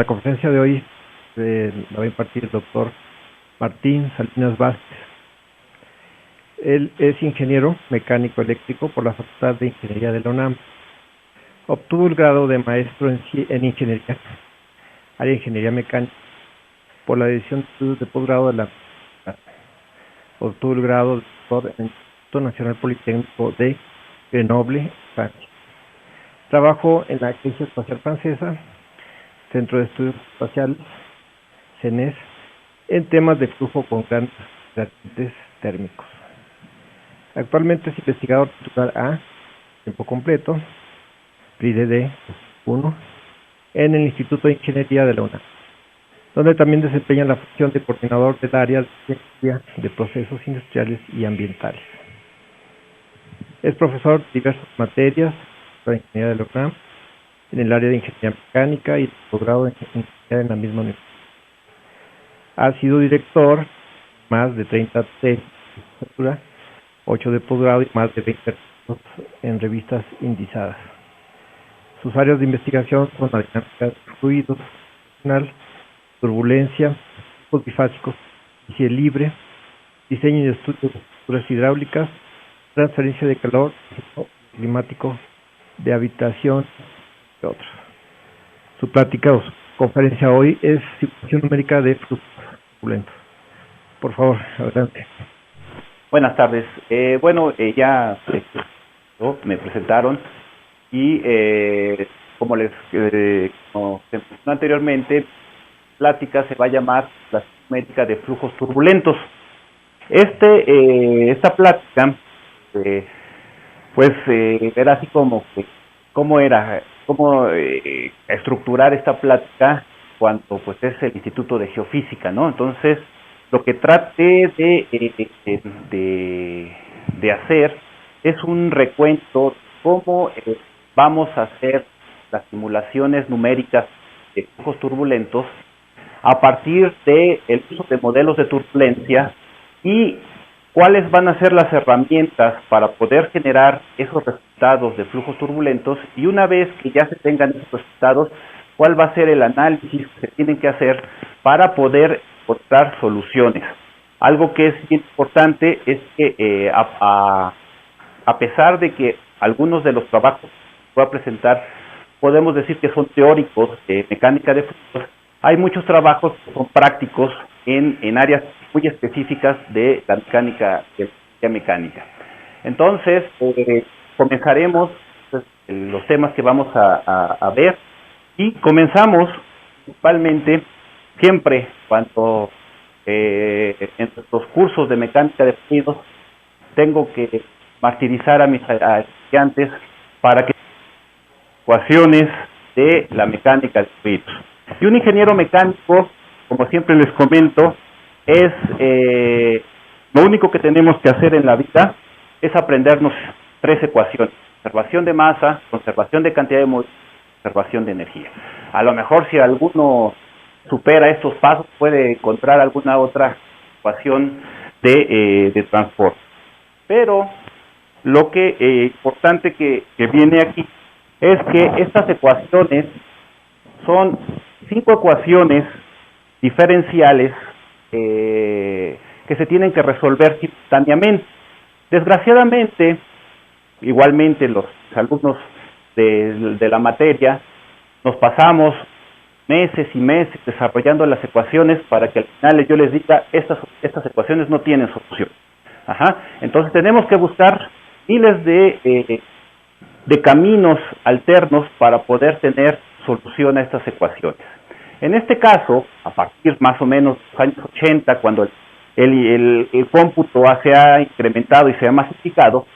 La conferencia de hoy la va a impartir el doctor Martín Salinas Vázquez. Él es ingeniero mecánico eléctrico por la Facultad de Ingeniería de la UNAM. Obtuvo el grado de maestro en ingeniería, área de ingeniería mecánica, por la División de Estudios de Posgrado de la Universidad. Obtuvo el grado de doctor en el Instituto Nacional Politécnico de Grenoble, Francia. Trabajó en la Agencia Espacial Francesa, Centro de Estudios Espaciales, CENES, en temas de flujo con grandes gradientes térmicos. Actualmente es investigador titular A, tiempo completo, PRI-DD 1, en el Instituto de Ingeniería de la UNAM, donde también desempeña la función de coordinador del área de ciencia de procesos industriales y ambientales. Es profesor de diversas materias de la Ingeniería de la UNAM, en el área de Ingeniería Mecánica y posgrado en Ingeniería en la misma universidad. Ha sido director más de 30 de licenciatura, 8 de posgrado y más de 20 artículos en revistas indizadas. Sus áreas de investigación son la dinámica de fluidos, turbulencia, tipos bifásicos, física libre, diseño y estudio de estructuras hidráulicas, transferencia de calor, climático, de habitación, y otros. Su plática o su conferencia hoy es simulación numérica de flujos turbulentos. Por favor, adelante. Buenas tardes. Ya me presentaron y como les como se mencionó anteriormente, plática se va a llamar la numérica de flujos turbulentos. Esta plática, era así como que cómo estructurar esta plática cuando pues es el Instituto de Geofísica, ¿no? Entonces, lo que traté de hacer es un recuento de cómo vamos a hacer las simulaciones numéricas de flujos turbulentos a partir del uso de modelos de turbulencia y cuáles van a ser las herramientas para poder generar esos resultados de flujos turbulentos, y una vez que ya se tengan esos resultados, cuál va a ser el análisis que se tienen que hacer para poder encontrar soluciones. Algo que es bien importante es que a pesar de que algunos de los trabajos que voy a presentar podemos decir que son teóricos de mecánica de fluidos, hay muchos trabajos que son prácticos en áreas muy específicas de la mecánica. Entonces, comenzaremos los temas que vamos a ver, y comenzamos principalmente siempre cuando en nuestros cursos de mecánica de fluidos tengo que martirizar a mis estudiantes para que ecuaciones de la mecánica de fluidos. Y un ingeniero mecánico, como siempre les comento, es lo único que tenemos que hacer en la vida es aprendernos 3 ecuaciones: conservación de masa, conservación de cantidad de movimiento, conservación de energía. A lo mejor si alguno supera estos pasos puede encontrar alguna otra ecuación de transporte. Pero lo que importante que viene aquí es que estas ecuaciones son 5 ecuaciones diferenciales que se tienen que resolver simultáneamente. Desgraciadamente, igualmente los alumnos de la materia nos pasamos meses y meses desarrollando las ecuaciones para que al final yo les diga estas ecuaciones no tienen solución. Entonces tenemos que buscar miles de caminos alternos para poder tener solución a estas ecuaciones. En este caso, a partir más o menos de los años 80, cuando el cómputo se ha incrementado y se ha masificado,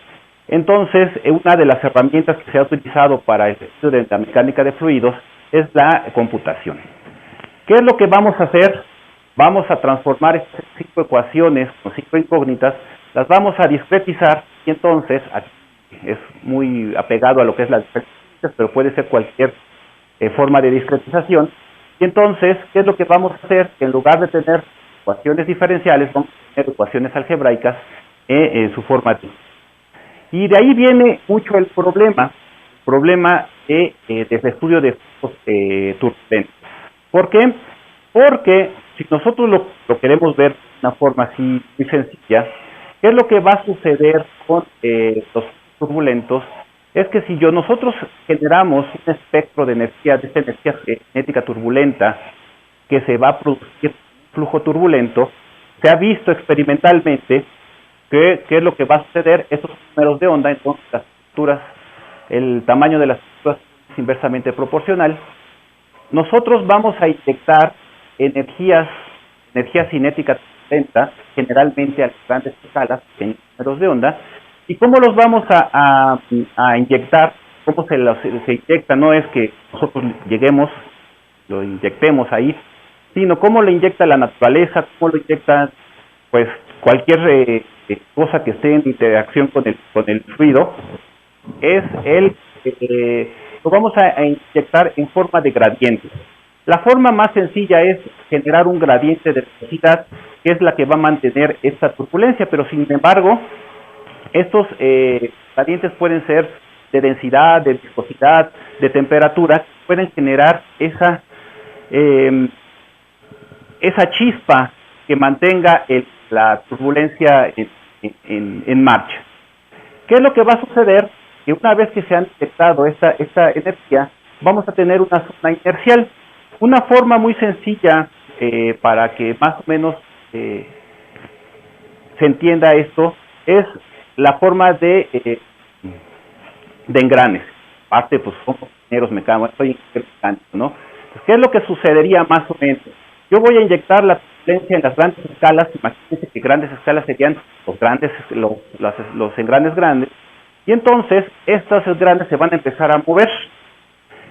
entonces una de las herramientas que se ha utilizado para el estudio de la mecánica de fluidos es la computación. ¿Qué es lo que vamos a hacer? Vamos a transformar estas 5 ecuaciones con 5 incógnitas, las vamos a discretizar, y entonces aquí es muy apegado a lo que es la discretización, pero puede ser cualquier forma de discretización. Y entonces, ¿qué es lo que vamos a hacer? Que en lugar de tener ecuaciones diferenciales, vamos a tener ecuaciones algebraicas en su forma de. Y de ahí viene mucho el problema del estudio de flujos turbulentos. ¿Por qué? Porque si nosotros lo queremos ver de una forma así muy sencilla, ¿qué es lo que va a suceder con los turbulentos? Es que si nosotros generamos un espectro de energía, de esta energía cinética turbulenta, que se va a producir flujo turbulento, se ha visto experimentalmente que qué es lo que va a suceder, estos números de onda, entonces las estructuras, el tamaño de las estructuras es inversamente proporcional. Nosotros vamos a inyectar energía cinética turbulenta, generalmente a grandes escalas, en números de onda, y cómo los vamos a inyectar, cómo se inyecta, no es que nosotros lleguemos, lo inyectemos ahí, sino cómo lo inyecta la naturaleza, cómo lo inyecta pues cualquier cosa que esté en interacción con el fluido, es lo vamos a inyectar en forma de gradiente. La forma más sencilla es generar un gradiente de velocidad, que es la que va a mantener esta turbulencia, pero sin embargo, estos gradientes pueden ser de densidad, de viscosidad, de temperatura, pueden generar esa chispa que mantenga la turbulencia en marcha. ¿Qué es lo que va a suceder? Que una vez que se ha detectado esta energía, vamos a tener una zona inercial. Una forma muy sencilla para que más o menos se entienda esto es la forma de engranes. Aparte, pues somos ingenieros mecánicos, soy ingeniero mecánico, ¿no? Pues, ¿qué es lo que sucedería más o menos? Yo voy a inyectar la turbulencia en las grandes escalas. Imagínense que grandes escalas serían los engranes grandes, y entonces estos engranes se van a empezar a mover,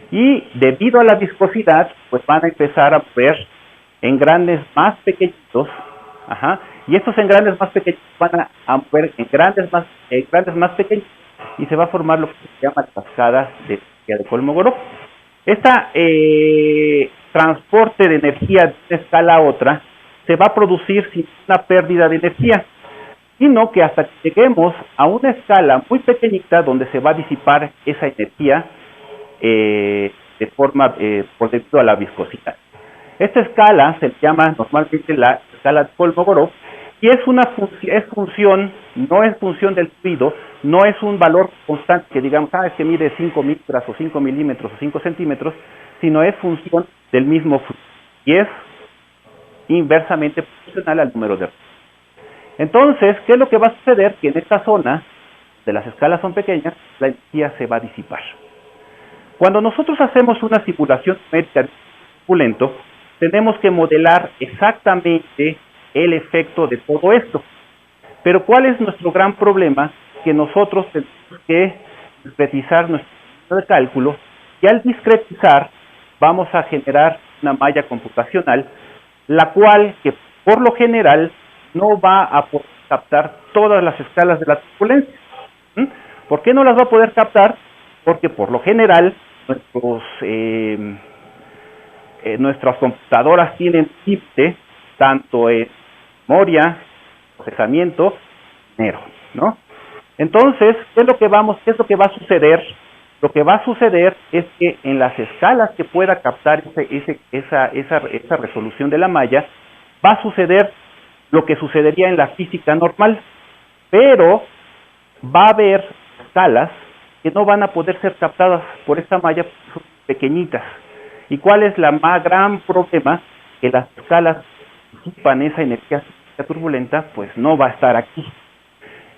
y debido a la viscosidad, pues van a empezar a mover engranes más pequeñitos, y estos engranes más pequeños van a mover engranes más pequeños, y se va a formar lo que se llama cascadas de energía de Kolmogorov. Transporte de energía de una escala a otra se va a producir sin una pérdida de energía, sino que hasta que lleguemos a una escala muy pequeñita donde se va a disipar esa energía de forma por debido a la viscosidad. Esta escala se llama normalmente la escala de Kolmogorov, y es función, no es función del fluido, no es un valor constante que digamos, es que mide 5 micras o 5 milímetros o 5 centímetros, sino es función del mismo fluido, y es inversamente proporcional al número de. Entonces, ¿qué es lo que va a suceder? Que en esta zona, de las escalas son pequeñas, la energía se va a disipar. Cuando nosotros hacemos una simulación numérica de turbulento, tenemos que modelar exactamente el efecto de todo esto. Pero ¿cuál es nuestro gran problema? Que nosotros tenemos que discretizar nuestro sistema de cálculo, y al discretizar vamos a generar una malla computacional, la cual que por lo general no va a poder captar todas las escalas de la turbulencia. ¿Por qué no las va a poder captar? Porque por lo general nuestras computadoras tienen límite tanto en memoria, procesamiento, dinero, ¿no? Entonces, ¿qué es lo que va a suceder? Lo que va a suceder es que en las escalas que pueda captar esa resolución de la malla, va a suceder lo que sucedería en la física normal, pero va a haber escalas que no van a poder ser captadas por esta malla, porque son pequeñitas. ¿Y cuál es la más gran problema? Que las escalas que disipan esa energía turbulenta, pues no va a estar aquí.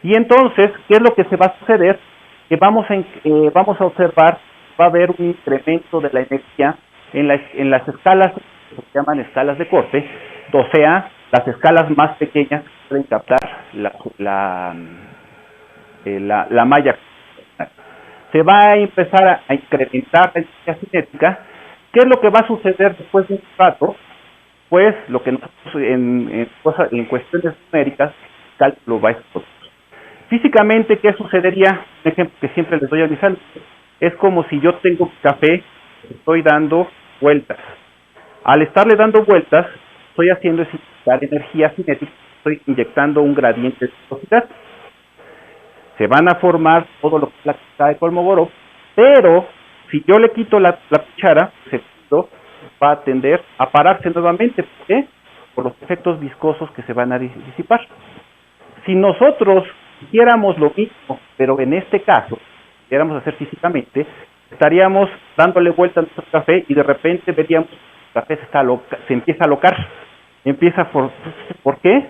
Y entonces, ¿qué es lo que se va a suceder? Que vamos a observar, va a haber un incremento de la energía en las escalas que se llaman escalas de corte, o sea, las escalas más pequeñas pueden captar la malla. Se va a empezar a incrementar la energía cinética. ¿Qué es lo que va a suceder después de un rato? Pues lo que nosotros en cuestiones numéricas, cálculo va a explotar. Físicamente, ¿qué sucedería? Un ejemplo que siempre les doy a mis alumnos, es como si yo tengo café, estoy dando vueltas. Al estarle dando vueltas, estoy haciendo es inyectar energía cinética, estoy inyectando un gradiente de velocidad. Se van a formar todo lo que es la cascada de Kolmogorov, pero si yo le quito la cuchara, va a tender a pararse nuevamente. ¿Por qué? Por los efectos viscosos que se van a disipar. Si nosotros hiciéramos lo mismo, pero en este caso, quisiéramos hacer físicamente, estaríamos dándole vuelta a nuestro café y de repente veríamos que el café se empieza a alocar. ¿Por qué?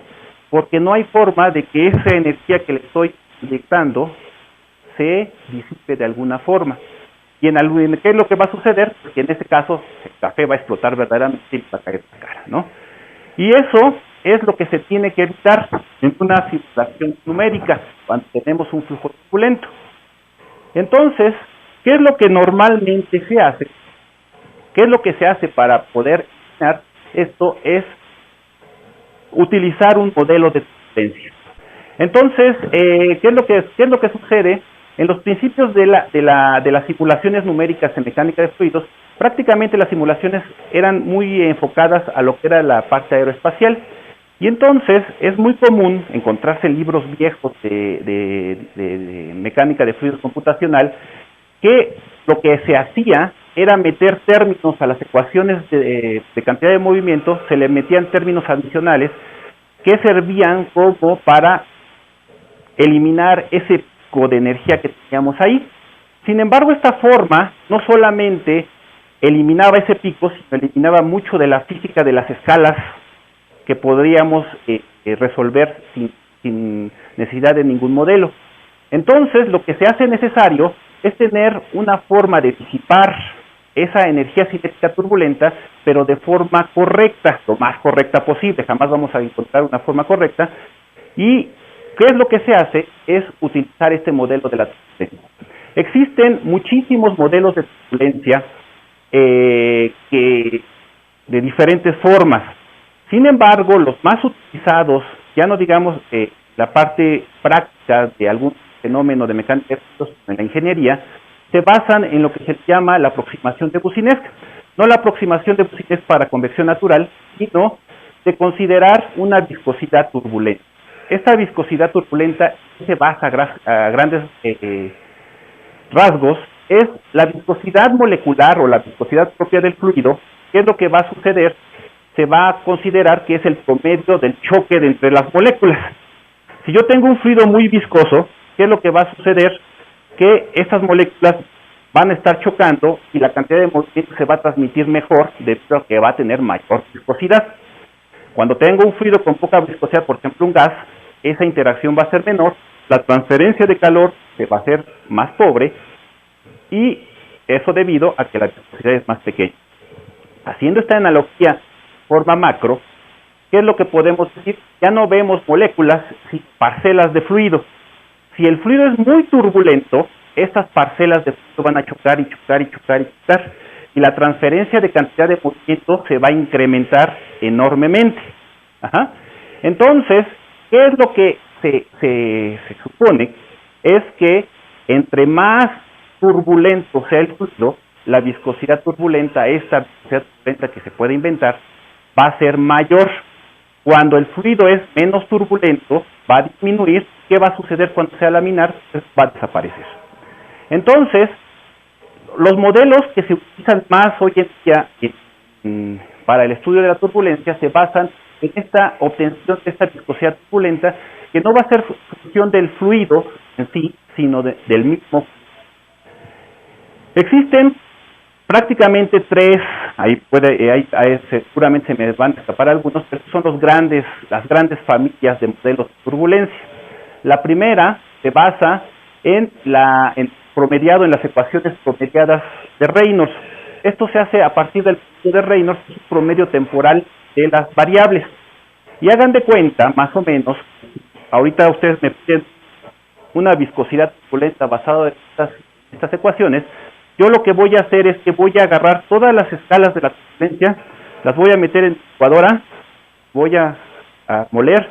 Porque no hay forma de que esa energía que le estoy inyectando se disipe de alguna forma. ¿Qué es lo que va a suceder? Porque en este caso el café va a explotar verdaderamente y va a caer en la cara, ¿no? Y eso es lo que se tiene que evitar en una simulación numérica cuando tenemos un flujo turbulento. Entonces, ¿qué es lo que normalmente se hace? ¿Qué es lo que se hace para poder eliminar esto? Es utilizar un modelo de turbulencia. Entonces, ¿qué es lo que sucede? En los principios de las simulaciones numéricas en mecánica de fluidos, prácticamente las simulaciones eran muy enfocadas a lo que era la parte aeroespacial. Y entonces es muy común encontrarse en libros viejos de mecánica de fluidos computacional que lo que se hacía era meter términos a las ecuaciones de cantidad de movimiento, se le metían términos adicionales que servían como para eliminar ese pico de energía que teníamos ahí. Sin embargo, esta forma no solamente eliminaba ese pico, sino eliminaba mucho de la física de las escalas que podríamos resolver sin necesidad de ningún modelo. Entonces, lo que se hace necesario es tener una forma de disipar esa energía cinética turbulenta, pero de forma correcta, lo más correcta posible. Jamás vamos a encontrar una forma correcta. ¿Y qué es lo que se hace? Es utilizar este modelo de la turbulencia. Existen muchísimos modelos de turbulencia de diferentes formas. Sin embargo, los más utilizados, ya no digamos la parte práctica de algún fenómeno de mecánica de fluidos en la ingeniería, se basan en lo que se llama la aproximación de Boussinesq. No la aproximación de Boussinesq para convección natural, sino de considerar una viscosidad turbulenta. Esta viscosidad turbulenta se basa a grandes rasgos, es la viscosidad molecular o la viscosidad propia del fluido. ¿Qué es lo que va a suceder? Se va a considerar que es el promedio del choque entre las moléculas. Si yo tengo un fluido muy viscoso, ¿qué es lo que va a suceder? Que estas moléculas van a estar chocando y la cantidad de movimiento se va a transmitir mejor debido a que va a tener mayor viscosidad. Cuando tengo un fluido con poca viscosidad, por ejemplo un gas, esa interacción va a ser menor, la transferencia de calor se va a hacer más pobre y eso debido a que la viscosidad es más pequeña. Haciendo esta analogía forma macro, ¿qué es lo que podemos decir? Ya no vemos moléculas, sino parcelas de fluido. Si el fluido es muy turbulento, estas parcelas de fluido van a chocar y chocar y chocar y chocar, y la transferencia de cantidad de movimiento se va a incrementar enormemente. Ajá. Entonces, ¿qué es lo que se supone? Es que entre más turbulento sea el fluido, la viscosidad turbulenta, esta viscosidad turbulenta que se puede inventar, va a ser mayor. Cuando el fluido es menos turbulento, va a disminuir. ¿Qué va a suceder cuando sea laminar? Pues va a desaparecer. Entonces, los modelos que se utilizan más hoy en día para el estudio de la turbulencia se basan en esta obtención de esta viscosidad turbulenta, que no va a ser función del fluido en sí, sino del mismo. Existen prácticamente tres, seguramente se me van a escapar algunos, pero son las grandes familias de modelos de turbulencia. La primera se basa promediado en las ecuaciones promediadas de Reynolds. Esto se hace a partir del promedio de Reynolds, que es un promedio temporal de las variables. Y hagan de cuenta, más o menos, ahorita ustedes me piden una viscosidad turbulenta basada en estas ecuaciones. Yo lo que voy a hacer es que voy a agarrar todas las escalas de la turbulencia, las voy a meter en licuadora, voy a moler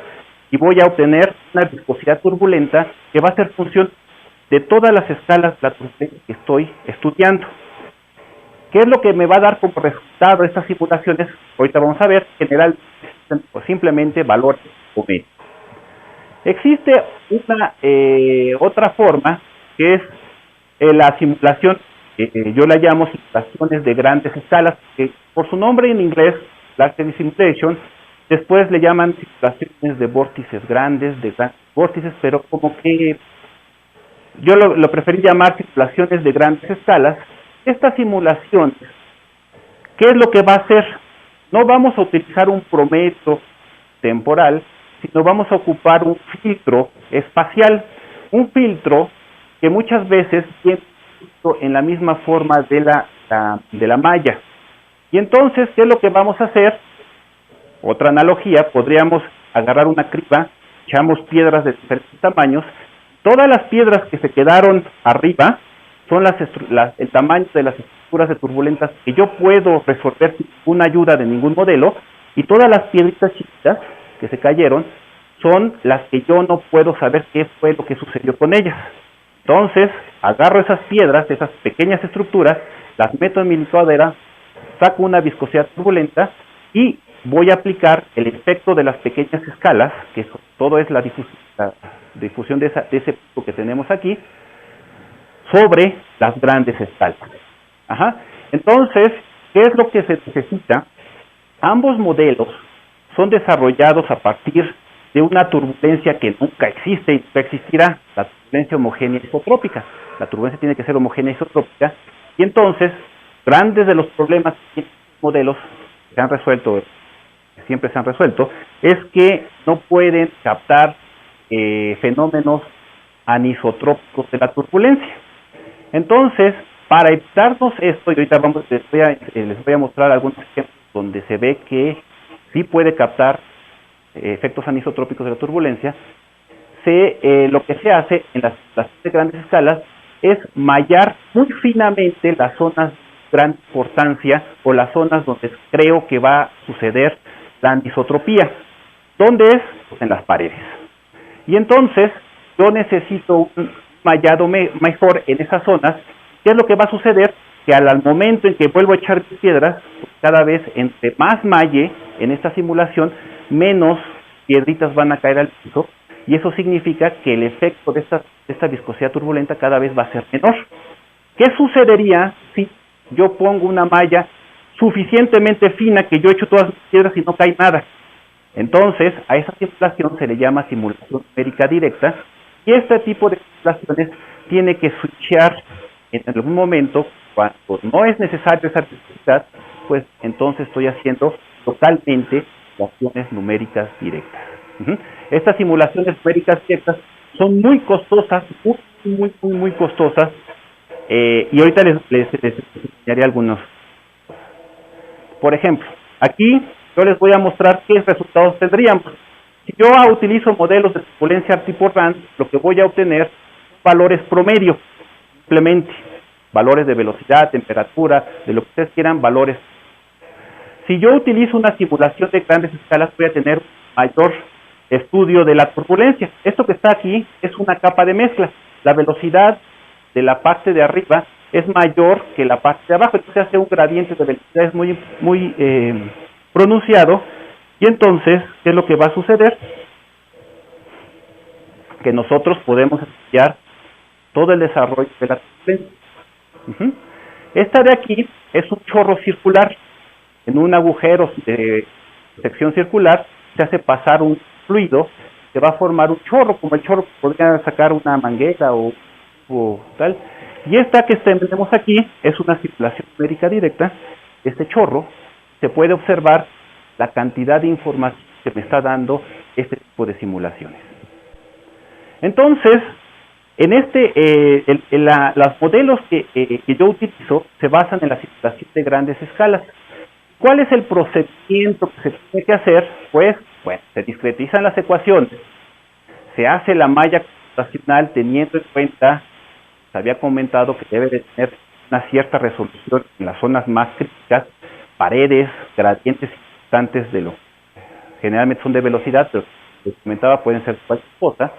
y voy a obtener una viscosidad turbulenta que va a ser función de todas las escalas de la turbulencia que estoy estudiando. ¿Qué es lo que me va a dar como resultado estas simulaciones? Ahorita vamos a ver, generalmente o simplemente valores numéricos. Existe una otra forma que es la simulación yo la llamo simulaciones de grandes escalas, que por su nombre en inglés, Large Simulation, después le llaman simulaciones de vórtices grandes, de grandes vórtices, pero como que yo lo preferí llamar simulaciones de grandes escalas. Estas simulaciones, ¿qué es lo que va a hacer? No vamos a utilizar un promedio temporal, sino vamos a ocupar un filtro espacial, un filtro que muchas veces tiene en la misma forma de la malla. Y entonces, ¿qué es lo que vamos a hacer? Otra analogía, podríamos agarrar una criba, echamos piedras de diferentes tamaños, todas las piedras que se quedaron arriba son el tamaño de las estructuras de turbulentas que yo puedo resolver sin ninguna ayuda de ningún modelo, y todas las piedritas chiquitas que se cayeron son las que yo no puedo saber qué fue lo que sucedió con ellas. Entonces, agarro esas piedras, esas pequeñas estructuras, las meto en mi licuadora, saco una viscosidad turbulenta y voy a aplicar el efecto de las pequeñas escalas, que todo es la difusión de ese punto que tenemos aquí, sobre las grandes escalas. Entonces, ¿qué es lo que se necesita? Ambos modelos son desarrollados a partir de una turbulencia que nunca existe y nunca existirá, la turbulencia homogénea isotrópica. La turbulencia tiene que ser homogénea isotrópica, y entonces, grandes de los problemas que tienen los modelos se han resuelto, siempre se han resuelto, es que no pueden captar fenómenos anisotrópicos de la turbulencia. Entonces, para evitarnos esto, y ahorita les voy a mostrar algunos ejemplos donde se ve que sí puede captar efectos anisotrópicos de la turbulencia, lo que se hace en las grandes escalas es mallar muy finamente las zonas de gran importancia o las zonas donde creo que va a suceder la anisotropía. ¿Dónde es? Pues en las paredes. Y entonces yo necesito un mallado mejor en esas zonas. ¿Qué es lo que va a suceder? Que al momento en que vuelvo a echar piedras, pues cada vez entre más malle en esta simulación, menos piedritas van a caer al piso, y eso significa que el efecto de esta viscosidad turbulenta cada vez va a ser menor. ¿Qué sucedería si yo pongo una malla suficientemente fina que yo echo todas las piedras y no cae nada? Entonces, a esa simulación se le llama simulación numérica directa, y este tipo de simulaciones tiene que switchear en algún momento. Cuando no es necesario esa viscosidad, pues entonces estoy haciendo totalmente simulaciones numéricas directas. Estas simulaciones numéricas directas son muy costosas, muy costosas, y ahorita les enseñaré algunos. Por ejemplo, aquí yo les voy a mostrar qué resultados tendríamos. Si yo utilizo modelos de turbulencia tipo RAND, lo que voy a obtener son valores promedio, simplemente valores de velocidad, temperatura, de lo que ustedes quieran, valores. Si yo utilizo una simulación de grandes escalas, voy a tener mayor estudio de la turbulencia. Esto que está aquí es una capa de mezcla. La velocidad de la parte de arriba es mayor que la parte de abajo, entonces hace un gradiente de velocidades muy pronunciado. Y entonces, ¿qué es lo que va a suceder? Que nosotros podemos estudiar todo el desarrollo de la turbulencia. Esta de aquí es un chorro circular. En un agujero de sección circular se hace pasar un fluido que va a formar un chorro, como el chorro que podría sacar una manguera o tal. Y esta que tenemos aquí es una simulación numérica directa. Este chorro se puede observar la cantidad de información que me está dando este tipo de simulaciones. Entonces, en los modelos que yo utilizo se basan en la simulación de grandes escalas. ¿Cuál es el procedimiento que se tiene que hacer? Pues, bueno, se discretizan las ecuaciones, se hace la malla computacional teniendo en cuenta, se había comentado que debe de tener una cierta resolución en las zonas más críticas, paredes, gradientes importantes de lo generalmente son de velocidad, pero como les comentaba pueden ser cualquier cosa.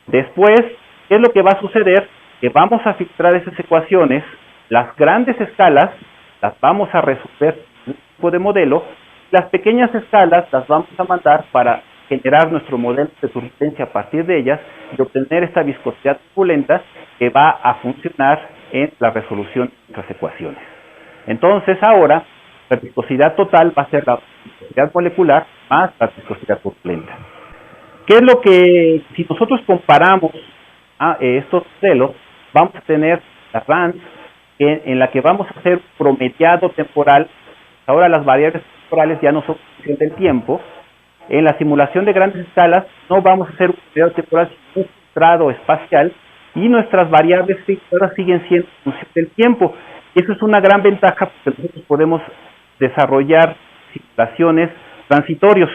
Después, ¿qué es lo que va a suceder? Que vamos a filtrar esas ecuaciones, las grandes escalas las vamos a resolver en un tipo de modelo, las pequeñas escalas las vamos a mandar para generar nuestro modelo de turbulencia a partir de ellas y obtener esta viscosidad turbulenta que va a funcionar en la resolución de nuestras ecuaciones. Entonces ahora la viscosidad total va a ser la viscosidad molecular más la viscosidad turbulenta. ¿Qué es lo que, si nosotros comparamos a estos modelos, vamos a tener la RANS en la que vamos a hacer un promediado temporal? Ahora las variables temporales ya no son función del tiempo. En la simulación de grandes escalas no vamos a hacer un promediado temporal, sino un filtrado espacial, y nuestras variables filtradas siguen siendo función del tiempo. Y eso es una gran ventaja porque nosotros podemos desarrollar simulaciones transitorios.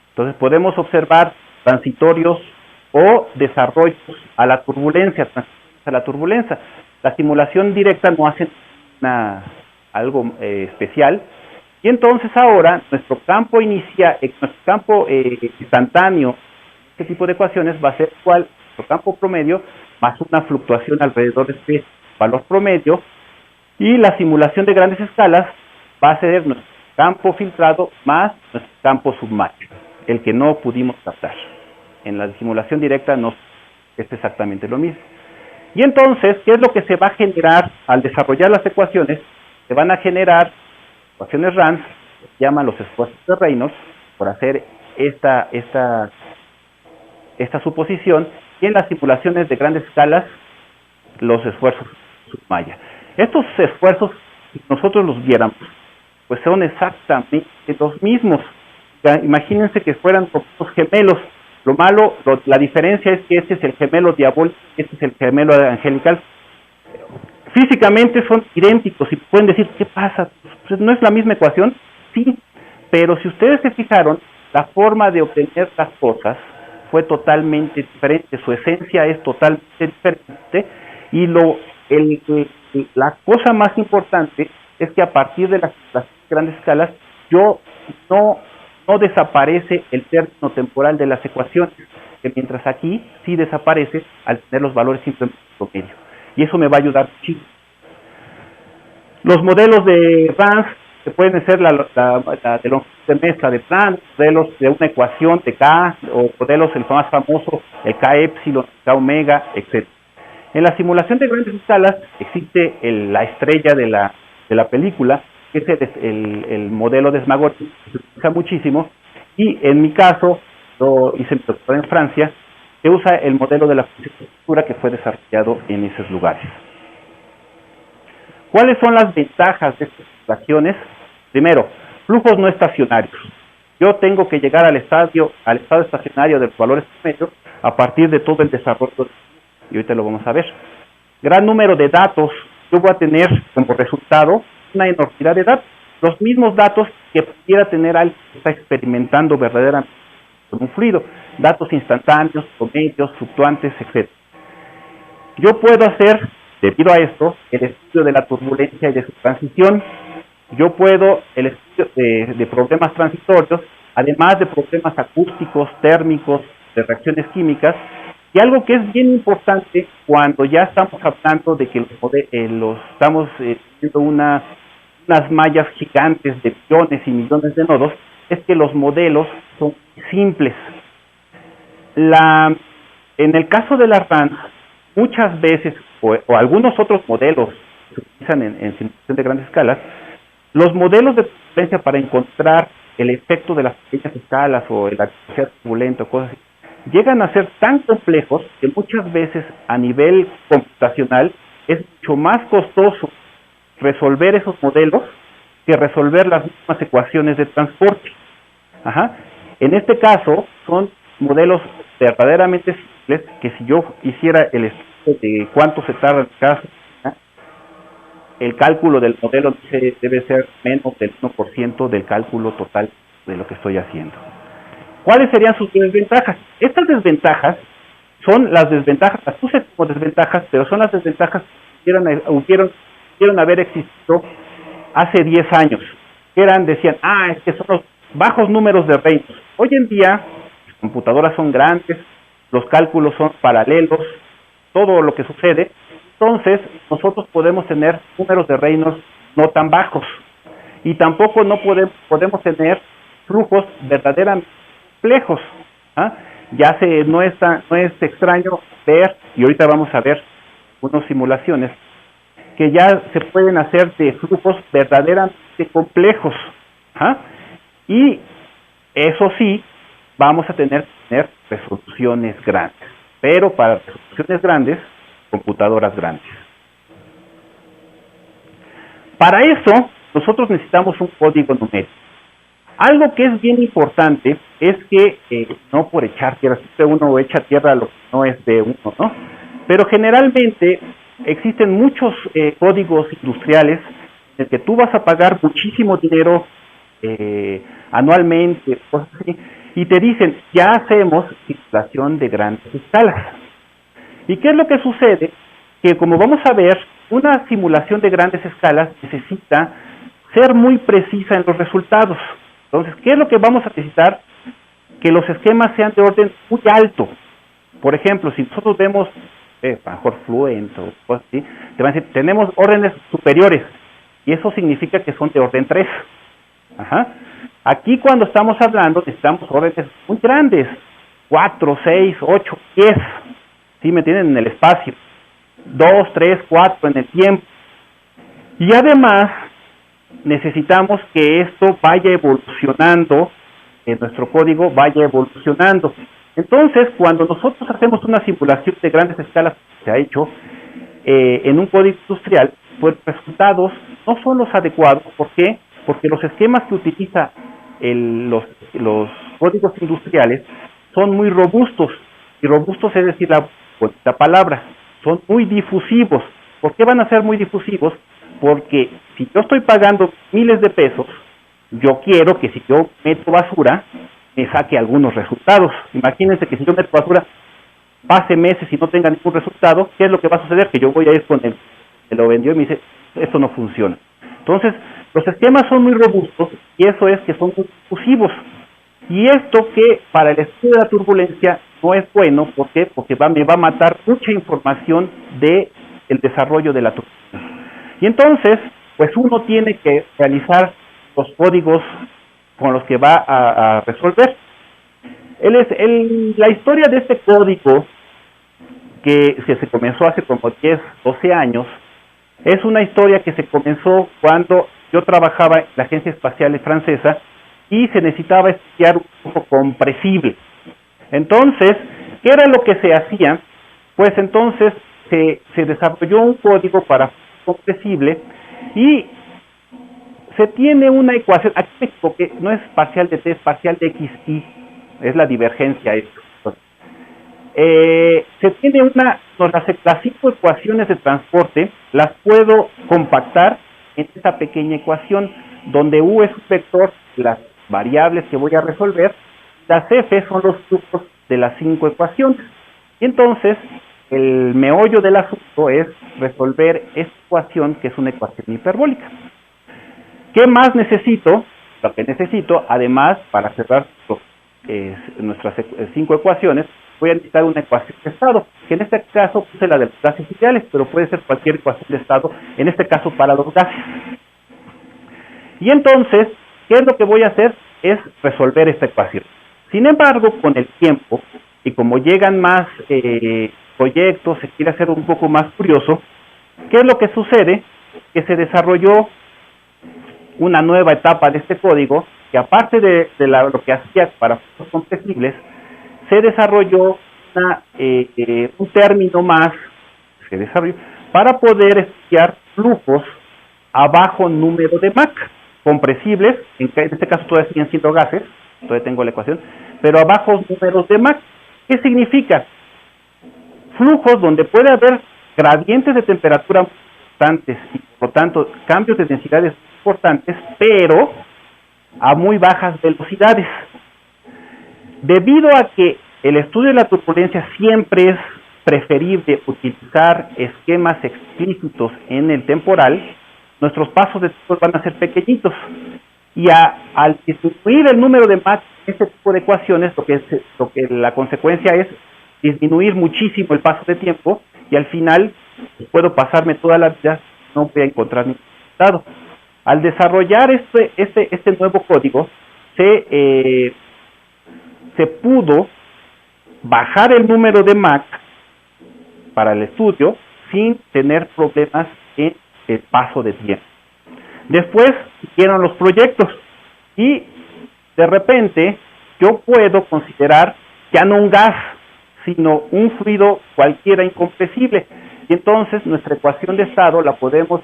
Entonces podemos observar transitorios o desarrollos a la turbulencia, La simulación directa no hace algo especial, y entonces ahora nuestro campo instantáneo, este tipo de ecuaciones va a ser igual nuestro campo promedio más una fluctuación alrededor de este valor promedio, y la simulación de grandes escalas va a ser nuestro campo filtrado más nuestro campo submarino, el que no pudimos captar. En la simulación directa no es exactamente lo mismo. Y entonces, ¿qué es lo que se va a generar al desarrollar las ecuaciones? Se van a generar ecuaciones RANS, que se llaman los esfuerzos de Reynolds, por hacer esta suposición, y en las simulaciones de grandes escalas, los esfuerzos submaya. Estos esfuerzos, si nosotros los viéramos, pues son exactamente los mismos. Imagínense que fueran como gemelos. Lo malo, la diferencia es que este es el gemelo diabólico, este es el gemelo angelical. Físicamente son idénticos y pueden decir, ¿qué pasa? Pues ¿no es la misma ecuación? Sí, pero si ustedes se fijaron, la forma de obtener las cosas fue totalmente diferente, su esencia es totalmente diferente, y la cosa más importante es que a partir de las grandes escalas, no desaparece el término temporal de las ecuaciones, que mientras aquí sí desaparece al tener los valores simplemente promedio. Y eso me va a ayudar muchísimo. Los modelos de RANS, que pueden ser la de longitud de mezcla de Planck, modelos de una ecuación de K, o modelos, el más famoso, el K epsilon, K omega, etc. En la simulación de grandes escalas existe la estrella de la película, que es el modelo de Smagorey, que se utiliza muchísimo, y en mi caso, yo hice mi doctorado en Francia, se usa el modelo de la función de estructura que fue desarrollado en esos lugares. ¿Cuáles son las ventajas de estas ecuaciones? Primero, flujos no estacionarios. Yo tengo que llegar al estado estacionario de los valores promedios a partir de todo el desarrollo, y ahorita lo vamos a ver. Gran número de datos. Yo voy a tener como resultado una enormidad de datos, los mismos datos que pudiera tener alguien que está experimentando verdaderamente con un fluido, datos instantáneos, promedios, fluctuantes, etc. Yo puedo hacer, debido a esto, el estudio de la turbulencia y de su transición. Yo puedo el estudio de problemas transitorios, además de problemas acústicos, térmicos, de reacciones químicas, y algo que es bien importante cuando ya estamos hablando de que estamos viendo unas mallas gigantes de millones y millones de nodos, es que los modelos son simples. En el caso de la RANS, muchas veces, o algunos otros modelos que se utilizan en simulación de grandes escalas, los modelos de turbulencia para encontrar el efecto de las pequeñas escalas o el actividad turbulenta o cosas así, llegan a ser tan complejos que muchas veces a nivel computacional es mucho más costoso resolver esos modelos que resolver las mismas ecuaciones de transporte. En este caso son modelos verdaderamente simples que si yo hiciera el estudio de cuánto se tarda en cada el cálculo del modelo debe ser menos del 1% del cálculo total de lo que estoy haciendo. ¿Cuáles serían sus desventajas? Estas desventajas son las desventajas, las puse como desventajas, pero son las desventajas que pudieron haber existido hace 10 años. Decían, es que son los bajos números de Reynolds. Hoy en día, las computadoras son grandes, los cálculos son paralelos, todo lo que sucede. Entonces, nosotros podemos tener números de Reynolds no tan bajos. Y tampoco no podemos tener flujos verdaderamente complejos. No es extraño ver, y ahorita vamos a ver unas simulaciones, que ya se pueden hacer de flujos verdaderamente complejos. ¿Ah? Y eso sí, vamos a tener que tener resoluciones grandes, pero para resoluciones grandes, computadoras grandes. Para eso, nosotros necesitamos un código numérico. Algo que es bien importante es que, no por echar tierra, siempre uno echa tierra a lo que no es de uno, ¿no? Pero generalmente existen muchos códigos industriales en el que tú vas a pagar muchísimo dinero anualmente, cosas así, y te dicen, ya hacemos simulación de grandes escalas. ¿Y qué es lo que sucede? Que como vamos a ver, una simulación de grandes escalas necesita ser muy precisa en los resultados. Entonces, ¿qué es lo que vamos a necesitar? Que los esquemas sean de orden muy alto. Por ejemplo, si nosotros vemos, mejor Fluent o cosas así, te van a decir, tenemos órdenes superiores, y eso significa que son de orden 3. Ajá. Aquí cuando estamos hablando necesitamos órdenes muy grandes, 4, 6, 8, 10, ¿sí me entienden? En el espacio, 2, 3, 4 en el tiempo. Y además necesitamos que esto vaya evolucionando, nuestro código vaya evolucionando. Entonces, cuando nosotros hacemos una simulación de grandes escalas, que se ha hecho en un código industrial, pues los resultados no son los adecuados. ¿Por qué? Porque los esquemas que utiliza los códigos industriales son muy robustos, y robustos es decir la palabra, son muy difusivos. ¿Por qué van a ser muy difusivos? Porque si yo estoy pagando miles de pesos, yo quiero que si yo meto basura, me saque algunos resultados. Imagínense que si yo meto basura, pase meses y no tenga ningún resultado, ¿qué es lo que va a suceder? Que yo voy a ir con el que lo vendió y me dice, esto no funciona. Entonces, los esquemas son muy robustos, y eso es que son muy difusivos. Y esto que para el estudio de la turbulencia no es bueno. ¿Por qué? Porque me va a matar mucha información del desarrollo de la turbulencia. Y entonces, pues uno tiene que realizar los códigos con los que va a resolver. La historia de este código, que se comenzó hace como 10, 12 años, es una historia que se comenzó cuando yo trabajaba en la Agencia Espacial Francesa y se necesitaba estudiar un flujo compresible. Entonces, ¿qué era lo que se hacía? Pues entonces se desarrolló un código para flujo compresible, y se tiene una ecuación, aquí me equivoqué, no es parcial de T, es parcial de XY, es la divergencia esto. Se tiene las 5 ecuaciones de transporte, las puedo compactar en esta pequeña ecuación, donde U es un vector, las variables que voy a resolver, las F son los flujos de las 5 ecuaciones. Y entonces, el meollo del asunto es resolver esta ecuación, que es una ecuación hiperbólica. ¿Qué más necesito? Lo que necesito, además, para cerrar nuestras 5 ecuaciones, voy a necesitar una ecuación de estado, que en este caso puse la de los gases ideales, pero puede ser cualquier ecuación de estado, en este caso para los gases. Y entonces, ¿qué es lo que voy a hacer? Es resolver esta ecuación. Sin embargo, con el tiempo, y como llegan más proyectos, se quiere hacer un poco más curioso, ¿qué es lo que sucede? Que se desarrolló una nueva etapa de este código, que aparte de lo que hacía para flujos compresibles, se desarrolló un término más, se desarrolló para poder estudiar flujos a bajo número de Mach, compresibles, en este caso todavía siguen siendo gases, todavía tengo la ecuación, pero a bajos números de Mach. ¿Qué significa? Flujos donde puede haber gradientes de temperatura importantes y por lo tanto cambios de densidades importantes, pero a muy bajas velocidades. Debido a que el estudio de la turbulencia siempre es preferible utilizar esquemas explícitos en el temporal, nuestros pasos de tiempo van a ser pequeñitos. Y al disminuir el número de Mach en este tipo de ecuaciones, lo que la consecuencia es disminuir muchísimo el paso de tiempo, y al final puedo pasarme toda la vida, no voy a encontrar ningún resultado. Al desarrollar este nuevo código, se pudo bajar el número de Mach para el estudio sin tener problemas en el paso de tiempo. Después siguieron los proyectos y de repente yo puedo considerar ya no un gas, sino un fluido cualquiera incompresible. Y entonces nuestra ecuación de estado la podemos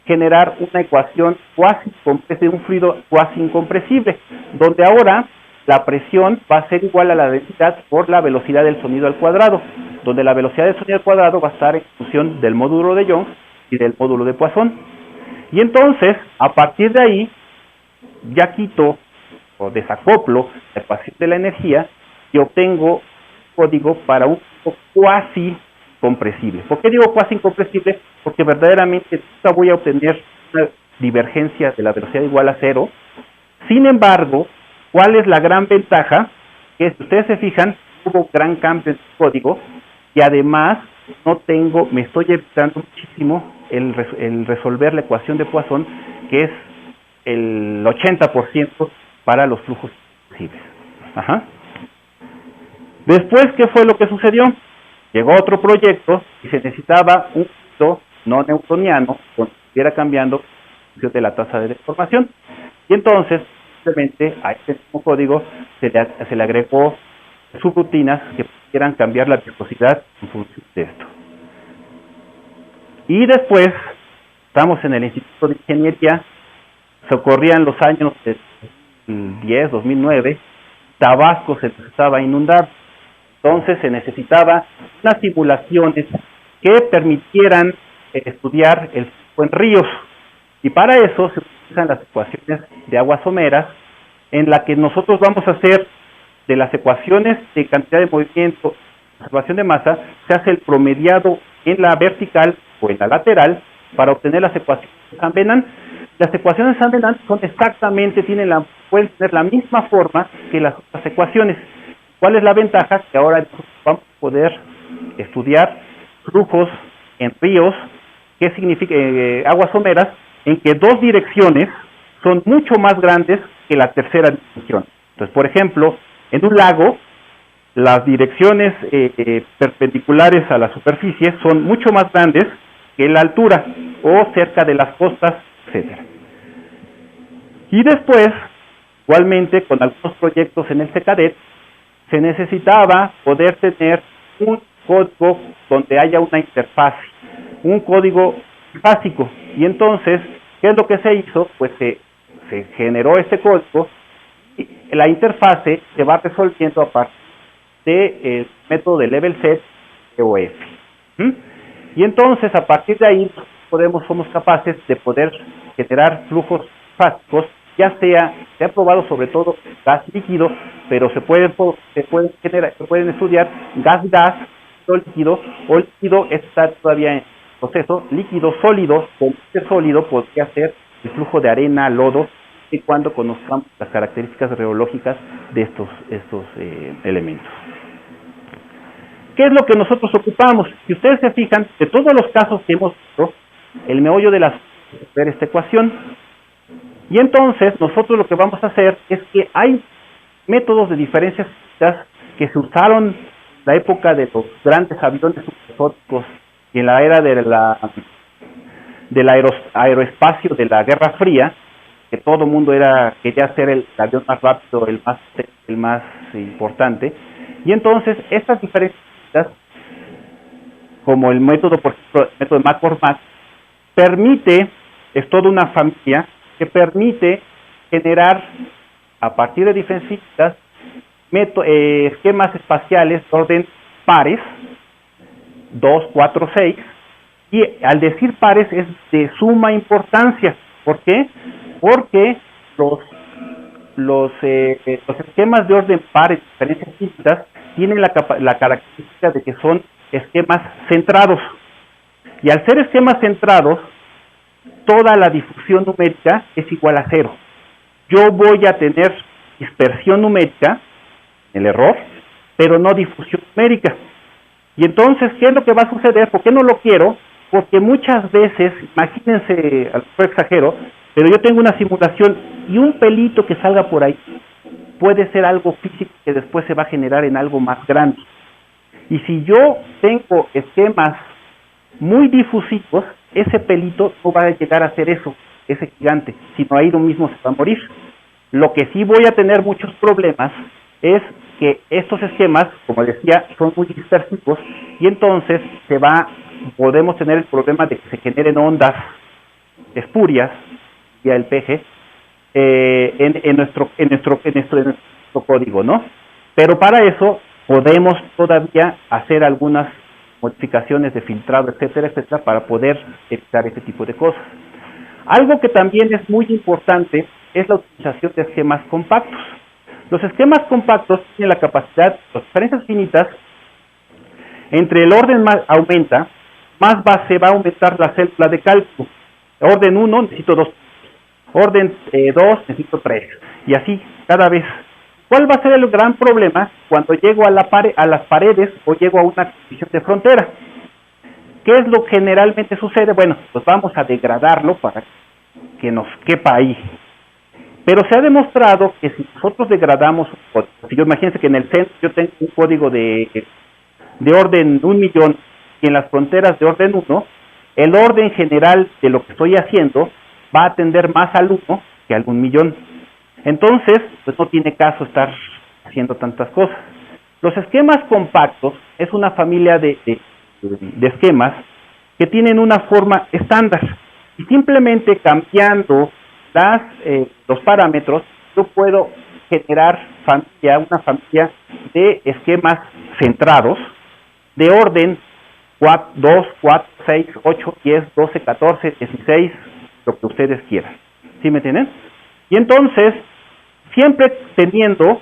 generar una ecuación cuasi incompresible, un fluido cuasi incompresible, donde ahora la presión va a ser igual a la densidad por la velocidad del sonido al cuadrado, donde la velocidad del sonido al cuadrado va a estar en función del módulo de Young y del módulo de Poisson. Y entonces, a partir de ahí, ya quito o desacoplo la ecuación de la energía y obtengo código para un cuasi compresible. ¿Por qué digo cuasi incompresible? Porque verdaderamente nunca voy a obtener una divergencia de la velocidad igual a cero. Sin embargo, ¿cuál es la gran ventaja? Que si ustedes se fijan, hubo gran cambio en el código y además me estoy evitando muchísimo el resolver la ecuación de Poisson, que es el 80% para los flujos posibles. Ajá. Después, ¿qué fue lo que sucedió? Llegó otro proyecto y se necesitaba un fluido no newtoniano donde estuviera cambiando de la tasa de deformación. Y entonces, simplemente a este mismo código se le agregó subrutinas que pudieran cambiar la viscosidad en función de esto. Y después, estamos en el Instituto de Ingeniería, se ocurrían los años de 2010, 2009, Tabasco se empezaba a inundar. Entonces se necesitaba unas simulaciones que permitieran estudiar el flujo en ríos. Y para eso se utilizan las ecuaciones de aguas someras, en la que nosotros vamos a hacer de las ecuaciones de cantidad de movimiento, conservación de masa, se hace el promediado en la vertical o en la lateral para obtener las ecuaciones de San Venant. Las ecuaciones de San Venant son exactamente, pueden tener la misma forma que las otras ecuaciones. ¿Cuál es la ventaja? Que ahora vamos a poder estudiar flujos en ríos, que significa aguas someras, en que dos direcciones son mucho más grandes que la tercera dirección. Entonces, por ejemplo, en un lago, las direcciones perpendiculares a la superficie son mucho más grandes que la altura o cerca de las costas, etcétera. Y después, igualmente, con algunos proyectos en el CECADET, se necesitaba poder tener un código donde haya una interfaz, un código básico. Y entonces, ¿qué es lo que se hizo? Pues se generó este código y la interfase se va resolviendo a partir del método de level set EOF. Y entonces, a partir de ahí, somos capaces de poder generar flujos básicos, ya sea, se ha probado sobre todo gas líquido, pero se pueden estudiar gas o líquido está todavía en proceso, líquido sólido, con este sólido podría ser el flujo de arena, lodo, y cuando conozcamos las características reológicas de estos elementos. ¿Qué es lo que nosotros ocupamos? Si ustedes se fijan, de todos los casos que hemos visto, el meollo de ver esta ecuación. Y entonces, nosotros lo que vamos a hacer es que hay métodos de diferencias que se usaron en la época de los grandes aviones supersónicos y en la era del aeroespacio de la Guerra Fría, que todo el mundo quería ser el avión más rápido, el más importante. Y entonces, estas diferencias, como el método, por ejemplo, el método de McCormack, es toda una familia que permite generar, a partir de diferencias, esquemas espaciales de orden pares, 2, 4, 6, y al decir pares es de suma importancia. ¿Por qué? Porque los esquemas de orden pares, diferencias físicas, tienen la característica de que son esquemas centrados. Y al ser esquemas centrados, toda la difusión numérica es igual a 0. Yo voy a tener dispersión numérica, el error, pero no difusión numérica. Y entonces, ¿qué es lo que va a suceder? ¿Por qué no lo quiero? Porque muchas veces, imagínense, a lo mejor exagero, pero yo tengo una simulación y un pelito que salga por ahí puede ser algo físico que después se va a generar en algo más grande. Y si yo tengo esquemas muy difusivos, ese pelito no va a llegar a ser eso, ese gigante, sino ahí lo mismo se va a morir. Lo que sí voy a tener muchos problemas es que estos esquemas, como decía, son muy dispersivos y entonces podemos tener el problema de que se generen ondas espurias vía el PG en nuestro código, ¿no? Pero para eso podemos todavía hacer algunas modificaciones de filtrado, etcétera, etcétera, para poder evitar ese tipo de cosas. Algo que también es muy importante es la utilización de esquemas compactos. Los esquemas compactos tienen la capacidad, las diferencias finitas, entre el orden más aumenta, más se va a aumentar la célula de cálculo. Orden 1 necesito 2, orden 2 necesito 3, y así cada vez. ¿Cuál va a ser el gran problema cuando llego a las paredes o llego a una condición de frontera? ¿Qué es lo que generalmente sucede? Bueno, pues vamos a degradarlo para que nos quepa ahí. Pero se ha demostrado que si nosotros degradamos un código, si yo imagínense que en el centro yo tengo un código de orden 1.000.000 y en las fronteras de orden 1, el orden general de lo que estoy haciendo va a tender más al 1 que al 1.000.000. Entonces, pues no tiene caso estar haciendo tantas cosas. Los esquemas compactos es una familia de esquemas que tienen una forma estándar y simplemente cambiando los parámetros yo puedo generar una familia de esquemas centrados de orden 2, 4, 6, 8, 10, 12, 14, 16, lo que ustedes quieran. ¿Sí me entienden? Y entonces, siempre teniendo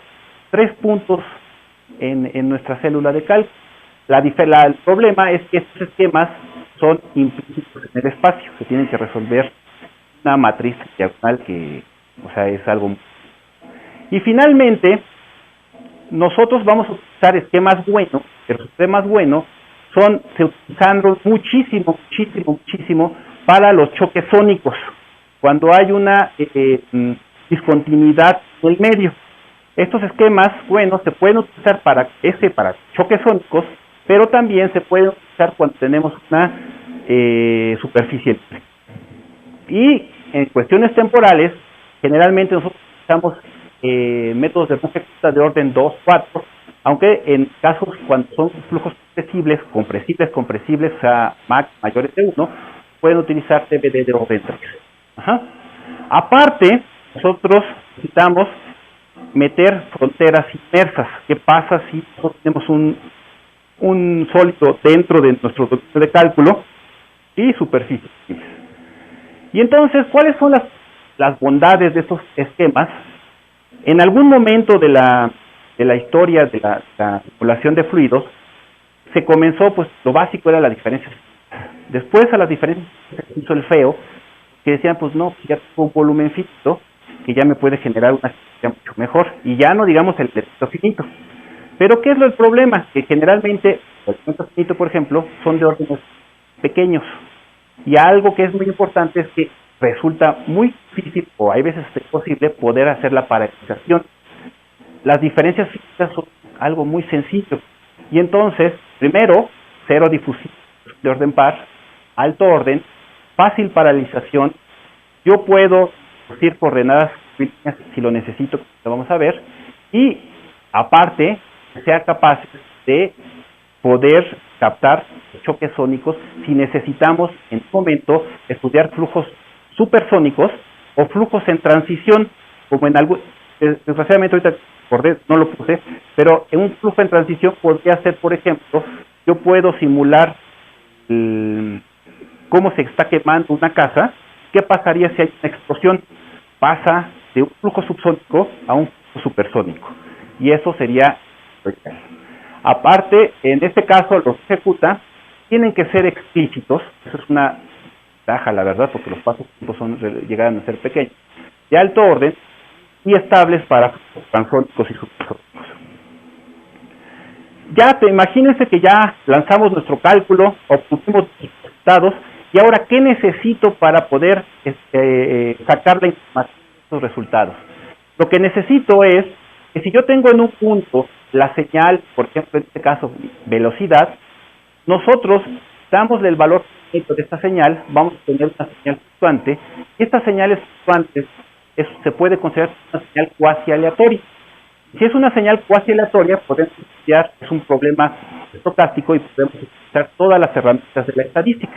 3 puntos en nuestra célula de cálculo. El problema es que estos esquemas son implícitos en el espacio, se tienen que resolver una matriz diagonal que, es algo. Y finalmente, nosotros vamos a utilizar esquemas buenos, pero los esquemas buenos se utilizan muchísimo para los choques sónicos, cuando hay una discontinuidad en el medio. Estos esquemas buenos se pueden utilizar para choques sónicos, pero también se pueden utilizar cuando tenemos una superficie libre. Y en cuestiones temporales, generalmente nosotros utilizamos métodos de ejecuta de orden 2, 4, aunque en casos cuando son flujos compresibles, o sea, mayores de 1, pueden utilizar TBD de orden 3. Aparte, nosotros necesitamos meter fronteras inmersas. ¿Qué pasa si nosotros tenemos un sólido dentro de nuestro documento de cálculo y superficies? Y entonces, ¿cuáles son las bondades de estos esquemas? En algún momento de la historia de la circulación de fluidos, se comenzó, pues lo básico era la diferencia. Después a las diferencias se hizo el feo, que decían, pues no, ya tengo un volumen finito, que ya me puede generar una sistema mucho mejor, y ya no digamos el elemento finito. Pero ¿qué es el problema? Que generalmente los elementos finitos, por ejemplo, son de órdenes pequeños, y algo que es muy importante es que resulta muy difícil, o hay veces imposible, poder hacer la paralización. Las diferencias físicas son algo muy sencillo, y entonces, primero, cero difusión de orden par, alto orden, fácil paralización. Yo puedo decir coordenadas si lo necesito, lo vamos a ver, y aparte, sea capaz de poder captar choques sónicos si necesitamos en un momento estudiar flujos supersónicos o flujos en transición, como en algo, desgraciadamente ahorita no lo puse, pero en un flujo en transición podría ser, por ejemplo, yo puedo simular cómo se está quemando una casa. ¿Qué pasaría si hay una explosión? Pasa de un flujo subsónico a un flujo supersónico, y eso sería. Aparte, en este caso, los ejecuta tienen que ser explícitos. Eso es una ventaja, la verdad, porque los pasos llegan a ser pequeños, de alto orden y estables para transónicos y supersónicos. Imagínense que ya lanzamos nuestro cálculo, obtuvimos resultados, y ahora, ¿qué necesito para poder sacar la información de estos resultados? Lo que necesito es que si yo tengo en un punto la señal, por ejemplo, en este caso, velocidad, nosotros damos el valor de esta señal, vamos a tener una señal fluctuante, y estas señales fluctuantes se puede considerar una señal cuasi aleatoria. Si es una señal cuasi aleatoria, podemos estudiar, es un problema estocástico y podemos utilizar todas las herramientas de la estadística,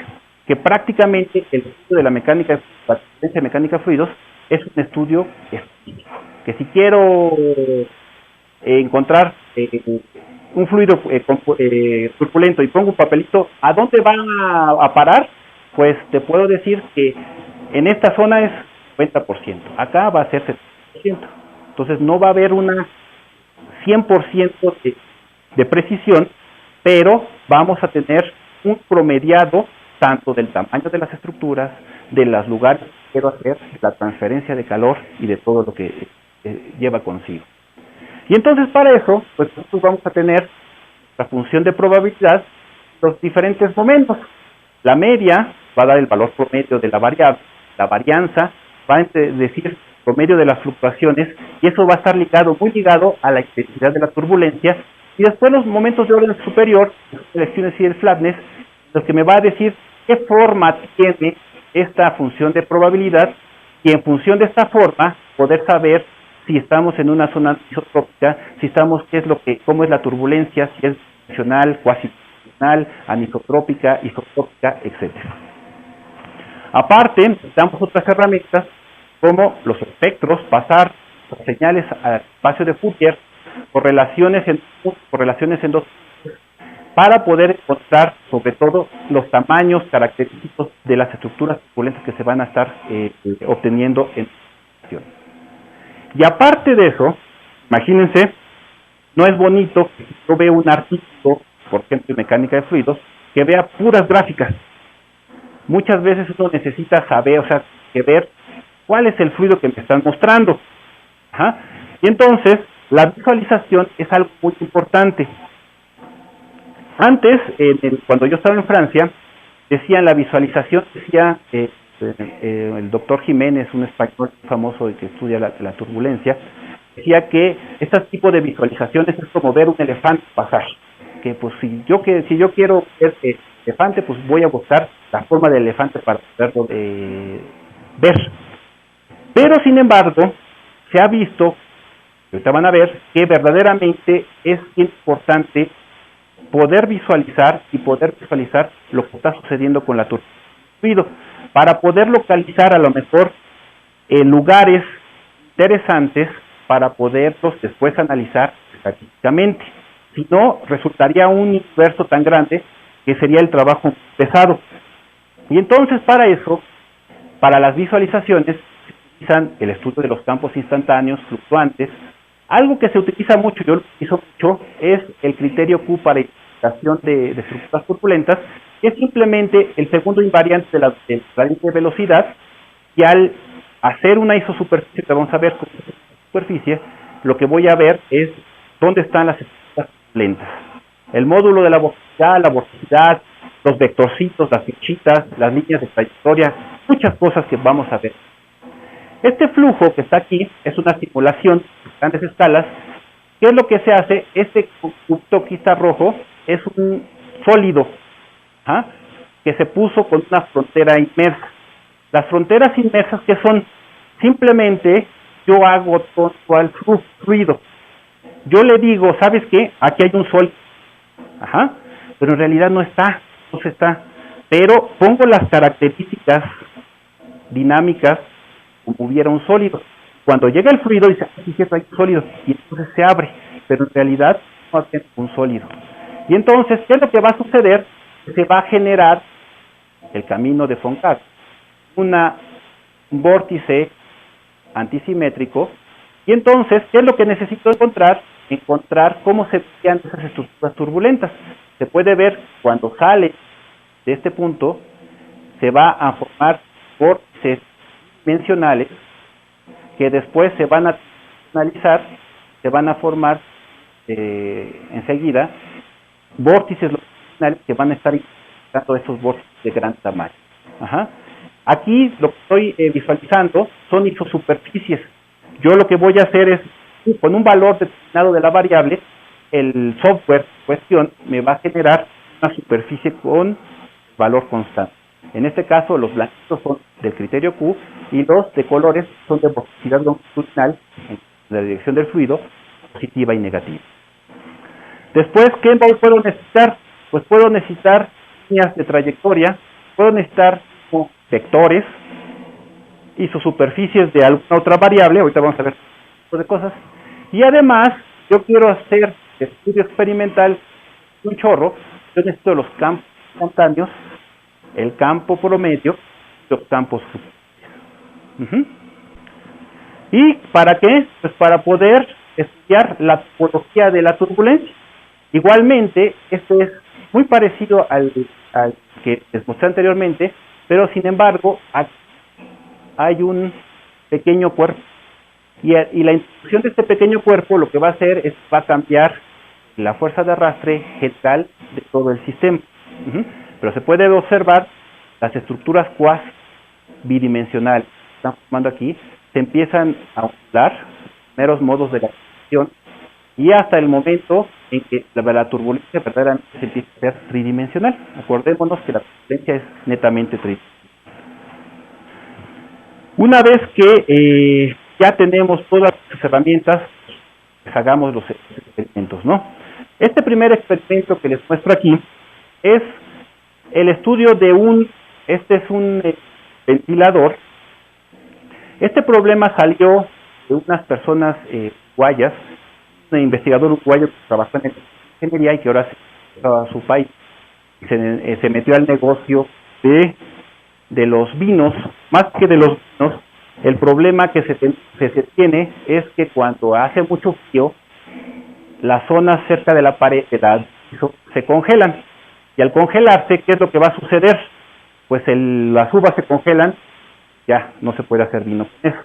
que prácticamente el estudio de la mecánica, la diferencia mecánica de fluidos, es un estudio estadístico. Que si quiero encontrar un fluido turbulento y pongo un papelito, ¿a dónde van a parar? Pues te puedo decir que en esta zona es 50%, acá va a ser 70%. Entonces no va a haber una 100% de precisión, pero vamos a tener un promediado tanto del tamaño de las estructuras, de los lugares que quiero hacer, la transferencia de calor y de todo lo que lleva consigo. Y entonces para eso, pues nosotros vamos a tener la función de probabilidad, los diferentes momentos. La media va a dar el valor promedio de la variable, la varianza va a decir el promedio de las fluctuaciones, y eso va a estar muy ligado a la intensidad de la turbulencia, y después los momentos de orden superior, el skewness y el flatness, lo que me va a decir qué forma tiene esta función de probabilidad, y en función de esta forma poder saber si estamos en una zona isotrópica, si estamos, cómo es la turbulencia, si es dimensional, cuasi dimensional, anisotrópica, isotrópica, etc. Aparte, necesitamos otras herramientas como los espectros, pasar señales al espacio de Fourier, correlaciones en dos, para poder encontrar sobre todo los tamaños característicos de las estructuras turbulentas que se van a estar obteniendo en la situación. Y aparte de eso, imagínense, no es bonito que yo vea un artículo, por ejemplo, en mecánica de fluidos, que vea puras gráficas. Muchas veces uno necesita saber, que ver cuál es el fluido que me están mostrando. Ajá. Y entonces, la visualización es algo muy importante. Antes, cuando yo estaba en Francia, decían la visualización, decía el doctor Jiménez, un español famoso que estudia la turbulencia, decía que este tipo de visualizaciones es como ver un elefante pasar. Que pues si yo quiero ver el elefante, pues voy a buscar la forma del elefante para poderlo ver. Pero sin embargo, se ha visto, ahorita van a ver, que verdaderamente es importante poder visualizar lo que está sucediendo con la turbulencia, para poder localizar a lo mejor lugares interesantes para poderlos después analizar estadísticamente. Si no, resultaría un universo tan grande que sería el trabajo pesado. Y entonces para eso, para las visualizaciones, se utilizan el estudio de los campos instantáneos fluctuantes. Algo que se utiliza mucho, yo lo utilizo mucho, es el criterio Q para identificación de estructuras turbulentas, que es simplemente el segundo invariante de la gradiente de velocidad, y al hacer una isosuperficie, que vamos a ver como superficie, lo que voy a ver es dónde están las estructuras turbulentas. El módulo de la vorticidad, los vectorcitos, las fichitas, las líneas de trayectoria, muchas cosas que vamos a ver. Este flujo que está aquí es una simulación de grandes escalas. ¿Qué es lo que se hace? Este punto que está rojo es un sólido que se puso con una frontera inmersa. Las fronteras inmersas, que son, simplemente yo hago todo el fluido. Yo le digo, ¿sabes qué? Aquí hay un sólido. Pero en realidad no está. Pero pongo las características dinámicas como hubiera un sólido. Cuando llega el fluido, dice, aquí sí hay un sólido, y entonces se abre, pero en realidad no hay un sólido. Y entonces, ¿qué es lo que va a suceder? Se va a generar el camino de Foncart, un vórtice antisimétrico, y entonces, ¿qué es lo que necesito encontrar? Encontrar cómo se veían esas estructuras turbulentas. Se puede ver cuando sale de este punto, se va a formar vórtices dimensionales que después se van a analizar, se van a formar enseguida vórtices longitudinales que van a estar identificando esos vórtices de gran tamaño. Aquí lo que estoy visualizando son isosuperficies. Yo lo que voy a hacer es, con un valor determinado de la variable, el software en cuestión me va a generar una superficie con valor constante. En este caso, los blanquitos son del criterio Q y los de colores son de velocidad longitudinal en la dirección del fluido, positiva y negativa. Después, ¿qué puedo necesitar? Pues puedo necesitar líneas de trayectoria, puedo necesitar vectores y sus superficies de alguna otra variable, ahorita vamos a ver un tipo de cosas, y además yo quiero hacer estudio experimental de un chorro, yo necesito los campos espontáneos, el campo promedio y los campos superficiales. ¿Y para qué? Pues para poder estudiar la topología de la turbulencia. Igualmente, este es muy parecido al que les mostré anteriormente, pero sin embargo, aquí hay un pequeño cuerpo. Y la introducción de este pequeño cuerpo lo que va a hacer es va a cambiar la fuerza de arrastre general de todo el sistema. Pero se puede observar las estructuras quasi bidimensionales que están formando aquí, se empiezan a oscilar, primeros modos de la acción, y hasta el momento en que la turbulencia verdaderamente se empieza a ser tridimensional. Acordémonos que la turbulencia es netamente tridimensional. Una vez que ya tenemos todas las herramientas, pues hagamos los experimentos, ¿no? Este primer experimento que les muestro aquí es el estudio de este es un ventilador. Este problema salió de unas personas uruguayas, un investigador uruguayo que trabajó en ingeniería y que ahora se fue a su país. Se metió al negocio de los vinos, más que de los vinos. El problema que se tiene es que cuando hace mucho frío, las zonas cerca de la pared se congelan. Y al congelarse, ¿qué es lo que va a suceder? Pues las uvas se congelan, ya no se puede hacer vino con eso.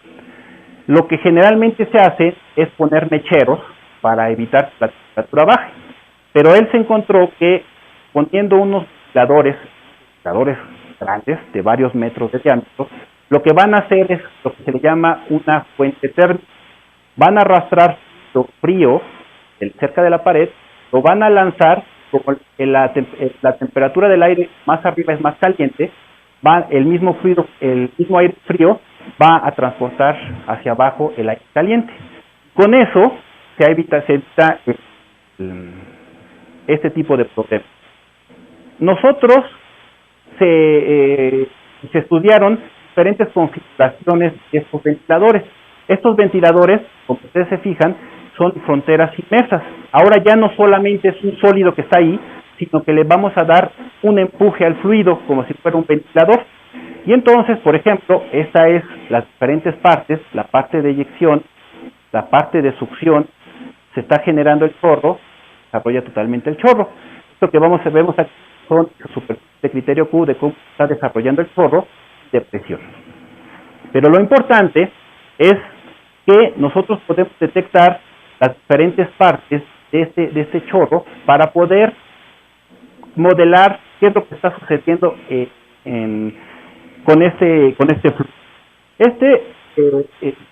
Lo que generalmente se hace es poner mecheros para evitar que la temperatura baje. Pero él se encontró que poniendo unos ventiladores grandes de varios metros de diámetro, lo que van a hacer es lo que se le llama una fuente térmica. Van a arrastrar lo frío cerca de la pared, lo van a lanzar, como la temperatura del aire más arriba es más caliente, el mismo aire frío va a transportar hacia abajo el aire caliente. Con eso se evita este tipo de problemas. Nosotros se estudiaron diferentes configuraciones de estos ventiladores. Estos ventiladores, como ustedes se fijan, son fronteras inmersas. Ahora ya no solamente es un sólido que está ahí, sino que le vamos a dar un empuje al fluido como si fuera un ventilador. Y entonces, por ejemplo, esta es las diferentes partes, la parte de eyección, la parte de succión, se está generando el chorro, desarrolla totalmente el chorro. Esto que vemos aquí son superficies de criterio Q de cómo está desarrollando el chorro de presión. Pero lo importante es que nosotros podemos detectar las diferentes partes de este chorro para poder modelar qué es lo que está sucediendo con este flujo.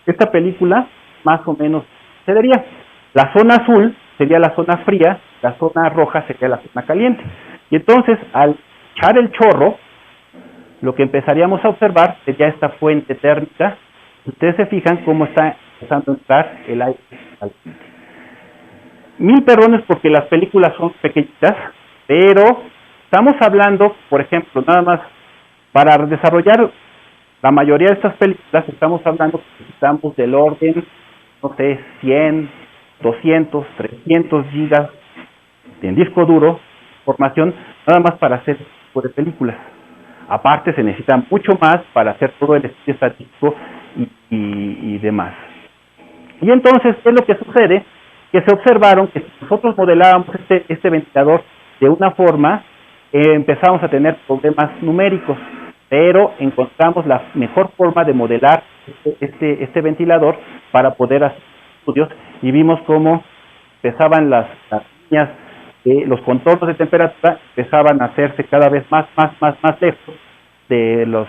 Esta película más o menos sería la zona azul sería la zona fría, la zona roja sería la zona caliente. Y entonces al echar el chorro, lo que empezaríamos a observar sería esta fuente térmica. Ustedes se fijan cómo está empezando a entrar el aire caliente. Mil perdones porque las películas son pequeñitas, pero estamos hablando, por ejemplo, nada más para desarrollar la mayoría de estas películas, estamos hablando que necesitamos del orden, no sé, 100, 200, 300 gigas en disco duro, información, nada más para hacer este tipo de películas. Aparte se necesita mucho más para hacer todo el estudio estadístico y demás. Y entonces, ¿qué es lo que sucede? Que se observaron que si nosotros modelábamos este ventilador de una forma, empezamos a tener problemas numéricos, pero encontramos la mejor forma de modelar este ventilador para poder hacer estudios y vimos cómo empezaban las líneas de los contornos de temperatura, empezaban a hacerse cada vez más lejos de los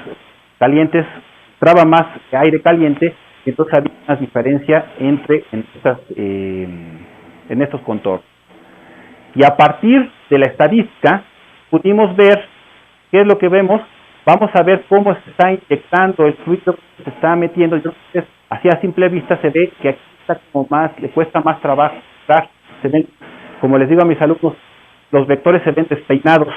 calientes, entraba más aire caliente, y entonces había una diferencia en estos contornos. Y a partir de la estadística pudimos ver, ¿qué es lo que vemos? vamos a ver cómo se está inyectando el fluido que se está metiendo. Entonces, así a simple vista se ve que aquí está como más, le cuesta más trabajo. Se ven, como les digo a mis alumnos, los vectores se ven despeinados.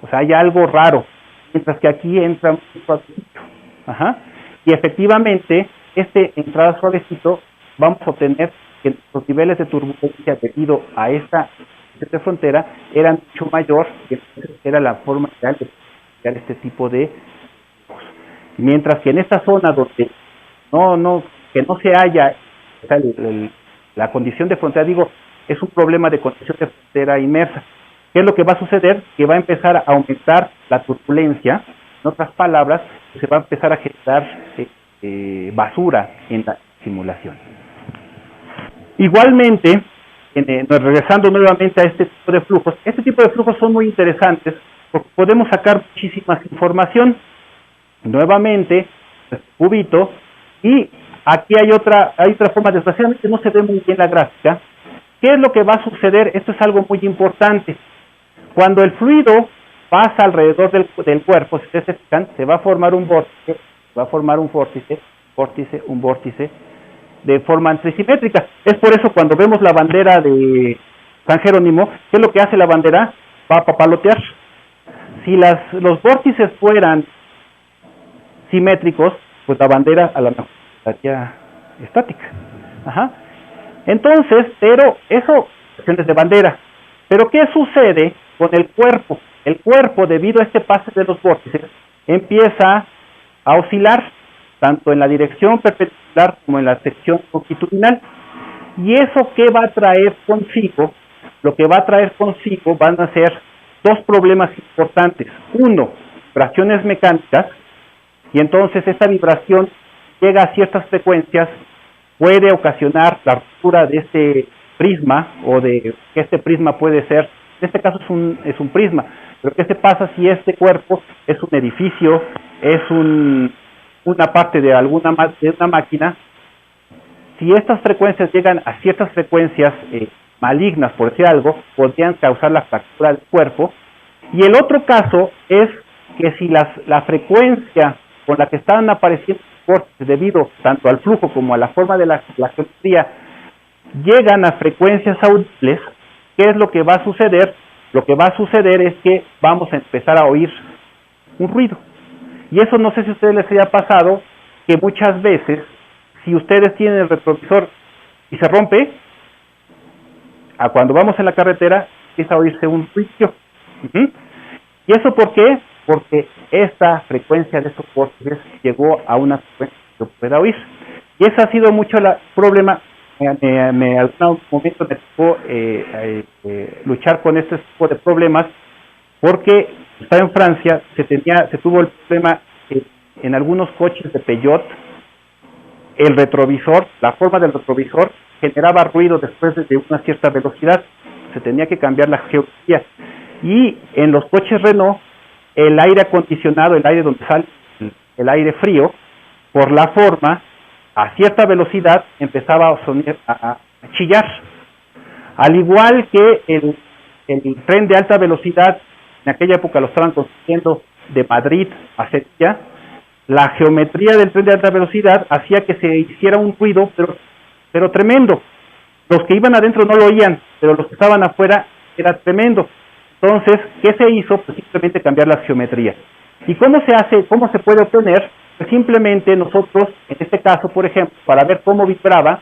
O sea, hay algo raro. Mientras que aquí entra un suavecito. Ajá. Y efectivamente, entrada suavecito, vamos a obtener que los niveles de turbulencia debido a esta frontera eran mucho mayor, que era la forma real de crear este tipo de flujos. Mientras que en esta zona donde que no se halla la condición de frontera, digo, es un problema de condición de frontera inmersa. ¿Qué es lo que va a suceder? Que va a empezar a aumentar la turbulencia, en otras palabras, se va a empezar a generar basura en la simulación. Igualmente, regresando nuevamente a este tipo de flujos son muy interesantes porque podemos sacar muchísima información. Nuevamente, cubito, y aquí hay otra forma, desgraciadamente no se ve muy bien la gráfica. ¿Qué es lo que va a suceder? Esto es algo muy importante. Cuando el fluido pasa alrededor del cuerpo, si ustedes se fijan, se va a formar un vórtice de forma antisimétrica. Es por eso cuando vemos la bandera de San Jerónimo, ¿qué es lo que hace la bandera? Va a papalotear. Si los vórtices fueran simétricos, pues la bandera a lo mejor estaría estática. Ajá. Entonces, pero eso, cuestiones de bandera. Pero ¿qué sucede con el cuerpo? El cuerpo, debido a este pase de los vórtices, empieza a oscilar, tanto en la dirección perpendicular como en la sección longitudinal. ¿Y eso qué va a traer consigo? Lo que va a traer consigo van a ser dos problemas importantes. Uno, vibraciones mecánicas, y entonces esta vibración llega a ciertas frecuencias, puede ocasionar la ruptura de este prisma, o de que este prisma puede ser, en este caso es un prisma, pero ¿qué se pasa si este cuerpo es un edificio, es una parte de una máquina? Si estas frecuencias llegan a ciertas frecuencias malignas, por decir algo, podrían causar la fractura del cuerpo. Y el otro caso es que si la frecuencia con la que están apareciendo vórtices, debido tanto al flujo como a la forma de la geometría, llegan a frecuencias audibles, ¿qué es lo que va a suceder? Lo que va a suceder es que vamos a empezar a oír un ruido. Y eso no sé si a ustedes les haya pasado, que muchas veces, si ustedes tienen el retrovisor y se rompe, cuando vamos en la carretera, empieza a oírse un ruido. ¿Y eso por qué? Porque esta frecuencia de esos vórtices llegó a una frecuencia que se pueda oír. Y ese ha sido mucho el problema. En algún momento me tocó luchar con este tipo de problemas, porque estaba en Francia, se tuvo el problema en algunos coches de Peugeot, el retrovisor, la forma del retrovisor generaba ruido después de una cierta velocidad, se tenía que cambiar la geometría. Y en los coches Renault, el aire acondicionado, el aire donde sale el aire frío, por la forma, a cierta velocidad empezaba a chillar. Al igual que el tren de alta velocidad, en aquella época lo estaban construyendo de Madrid a Sevilla, la geometría del tren de alta velocidad hacía que se hiciera un ruido, pero tremendo. Los que iban adentro no lo oían, pero los que estaban afuera era tremendo. Entonces, ¿qué se hizo? Pues simplemente cambiar la geometría. ¿Y cómo se hace? ¿Cómo se puede obtener? Pues simplemente nosotros, en este caso, por ejemplo, para ver cómo vibraba,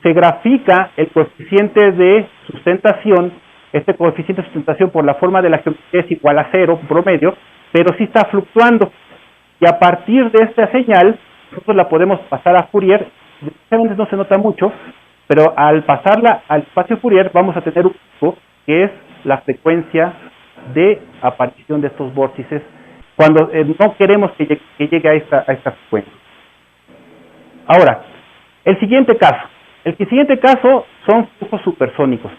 se grafica el coeficiente de sustentación. Este coeficiente de sustentación, por la forma de la geometría, es igual a 0 promedio, pero sí está fluctuando. Y a partir de esta señal, nosotros la podemos pasar a Fourier. Realmente no se nota mucho, pero al pasarla al espacio Fourier vamos a tener un pico, que es la frecuencia de aparición de estos vórtices, cuando no queremos que llegue a esta frecuencia. Ahora, el siguiente caso son flujos supersónicos.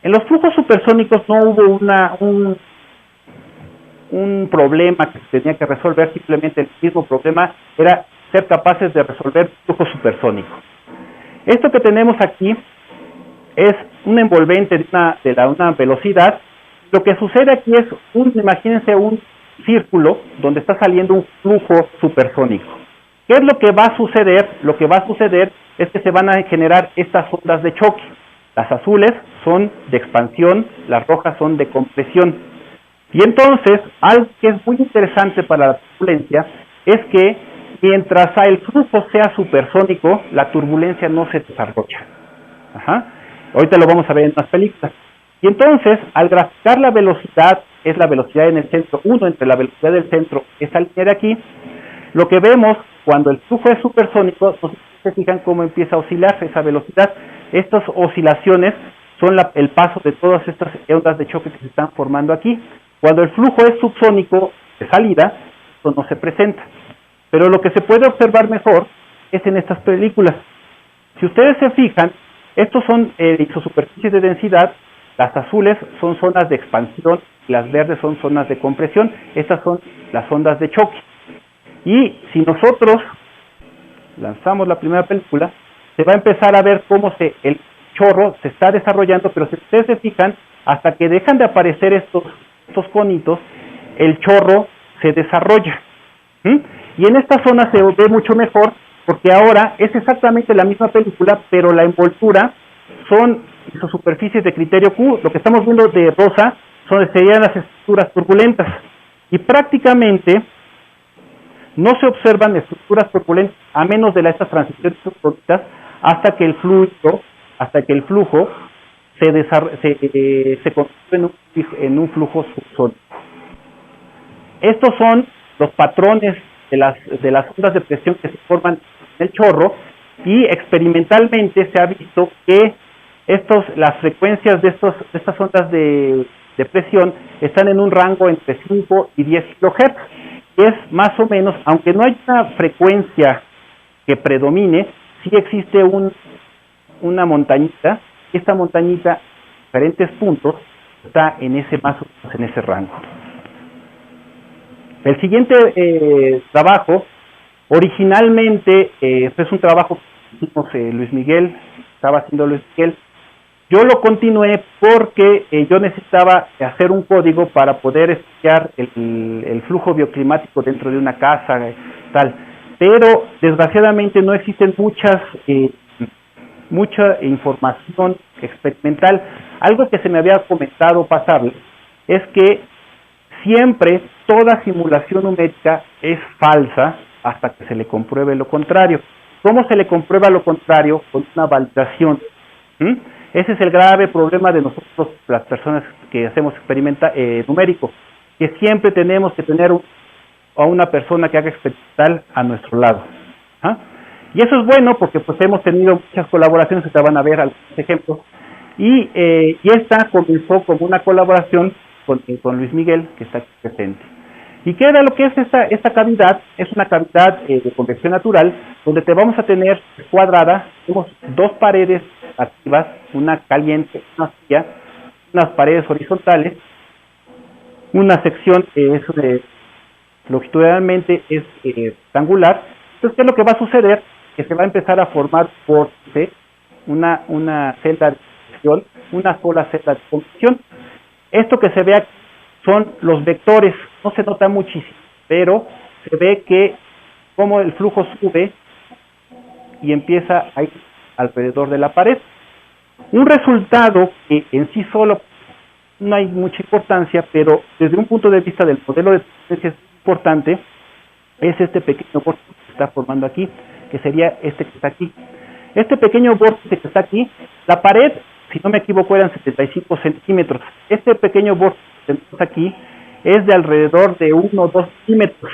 En los flujos supersónicos no hubo un problema que se tenía que resolver, simplemente el mismo problema era ser capaces de resolver flujos supersónicos. Esto que tenemos aquí es un envolvente de una velocidad. Lo que sucede aquí es, imagínense círculo donde está saliendo un flujo supersónico. ¿Qué es lo que va a suceder? Lo que va a suceder es que se van a generar estas ondas de choque. Las azules son de expansión, las rojas son de compresión. Y entonces, algo que es muy interesante para la turbulencia es que mientras el flujo sea supersónico, la turbulencia no se desarrolla. Ahorita lo vamos a ver en las películas. Y entonces, al graficar la velocidad, es la velocidad en el centro 1 entre la velocidad del centro, esta línea de aquí, lo que vemos cuando el flujo es supersónico, pues, se fijan cómo empieza a oscilar esa velocidad. Estas oscilaciones son el paso de todas estas ondas de choque que se están formando aquí. Cuando el flujo es subsónico de salida, esto no se presenta. Pero lo que se puede observar mejor es en estas películas. Si ustedes se fijan, estos son isosuperficies de densidad, las azules son zonas de expansión, las verdes son zonas de compresión, estas son las ondas de choque. Y si nosotros lanzamos la primera película, se va a empezar a ver cómo el chorro se está desarrollando, pero si ustedes se fijan, hasta que dejan de aparecer estos conitos, el chorro se desarrolla. Y en esta zona se ve mucho mejor, porque ahora es exactamente la misma película, pero la envoltura son superficies de criterio Q. Lo que estamos viendo de rosa serían las estructuras turbulentas. Y prácticamente no se observan estructuras turbulentas a menos de estas transiciones turbulentas hasta que el flujo se convierte en un flujo subsónico. Estos son los patrones de las ondas de presión que se forman en el chorro, y experimentalmente se ha visto que las frecuencias de estas ondas de presión están en un rango entre 5 y 10 kHz. Y es más o menos, aunque no hay una frecuencia que predomine, sí existe una montañita. Esta montañita, en diferentes puntos, está más o menos en ese rango. El siguiente trabajo, originalmente, es un trabajo que hicimos Luis Miguel, estaba haciendo Luis Miguel. Yo lo continué porque yo necesitaba hacer un código para poder estudiar el flujo bioclimático dentro de una casa, tal. Pero desgraciadamente no existen mucha información experimental. Algo que se me había comentado pasable es que siempre toda simulación numérica es falsa hasta que se le compruebe lo contrario. ¿Cómo se le comprueba lo contrario? Con una validación. Ese es el grave problema de nosotros, las personas que hacemos numérico, que siempre tenemos que tener a una persona que haga experimental a nuestro lado. Y eso es bueno porque pues hemos tenido muchas colaboraciones, que van a ver algunos ejemplos, y esta comenzó como una colaboración con Luis Miguel, que está aquí presente. ¿Y qué era lo que es esta cavidad? Es una cavidad de convección natural, donde te vamos a tener cuadrada, tenemos dos paredes activas, una caliente, una fría, unas paredes horizontales, una sección longitudinalmente es rectangular. Entonces, ¿qué es lo que va a suceder? Que se va a empezar a formar vórtice, una celda de convección, una sola celda de convección. Esto que se ve aquí son los vectores, no se nota muchísimo, pero se ve que como el flujo sube y empieza a ir alrededor de la pared. Un resultado que en sí solo no hay mucha importancia, pero desde un punto de vista del modelo de tendencia es importante, es este pequeño vórtice que se está formando aquí, que sería este que está aquí. Este pequeño vórtice que está aquí, la pared, si no me equivoco, eran 75 centímetros. Este pequeño vórtice que está aquí es de alrededor de 1 o 2 centímetros.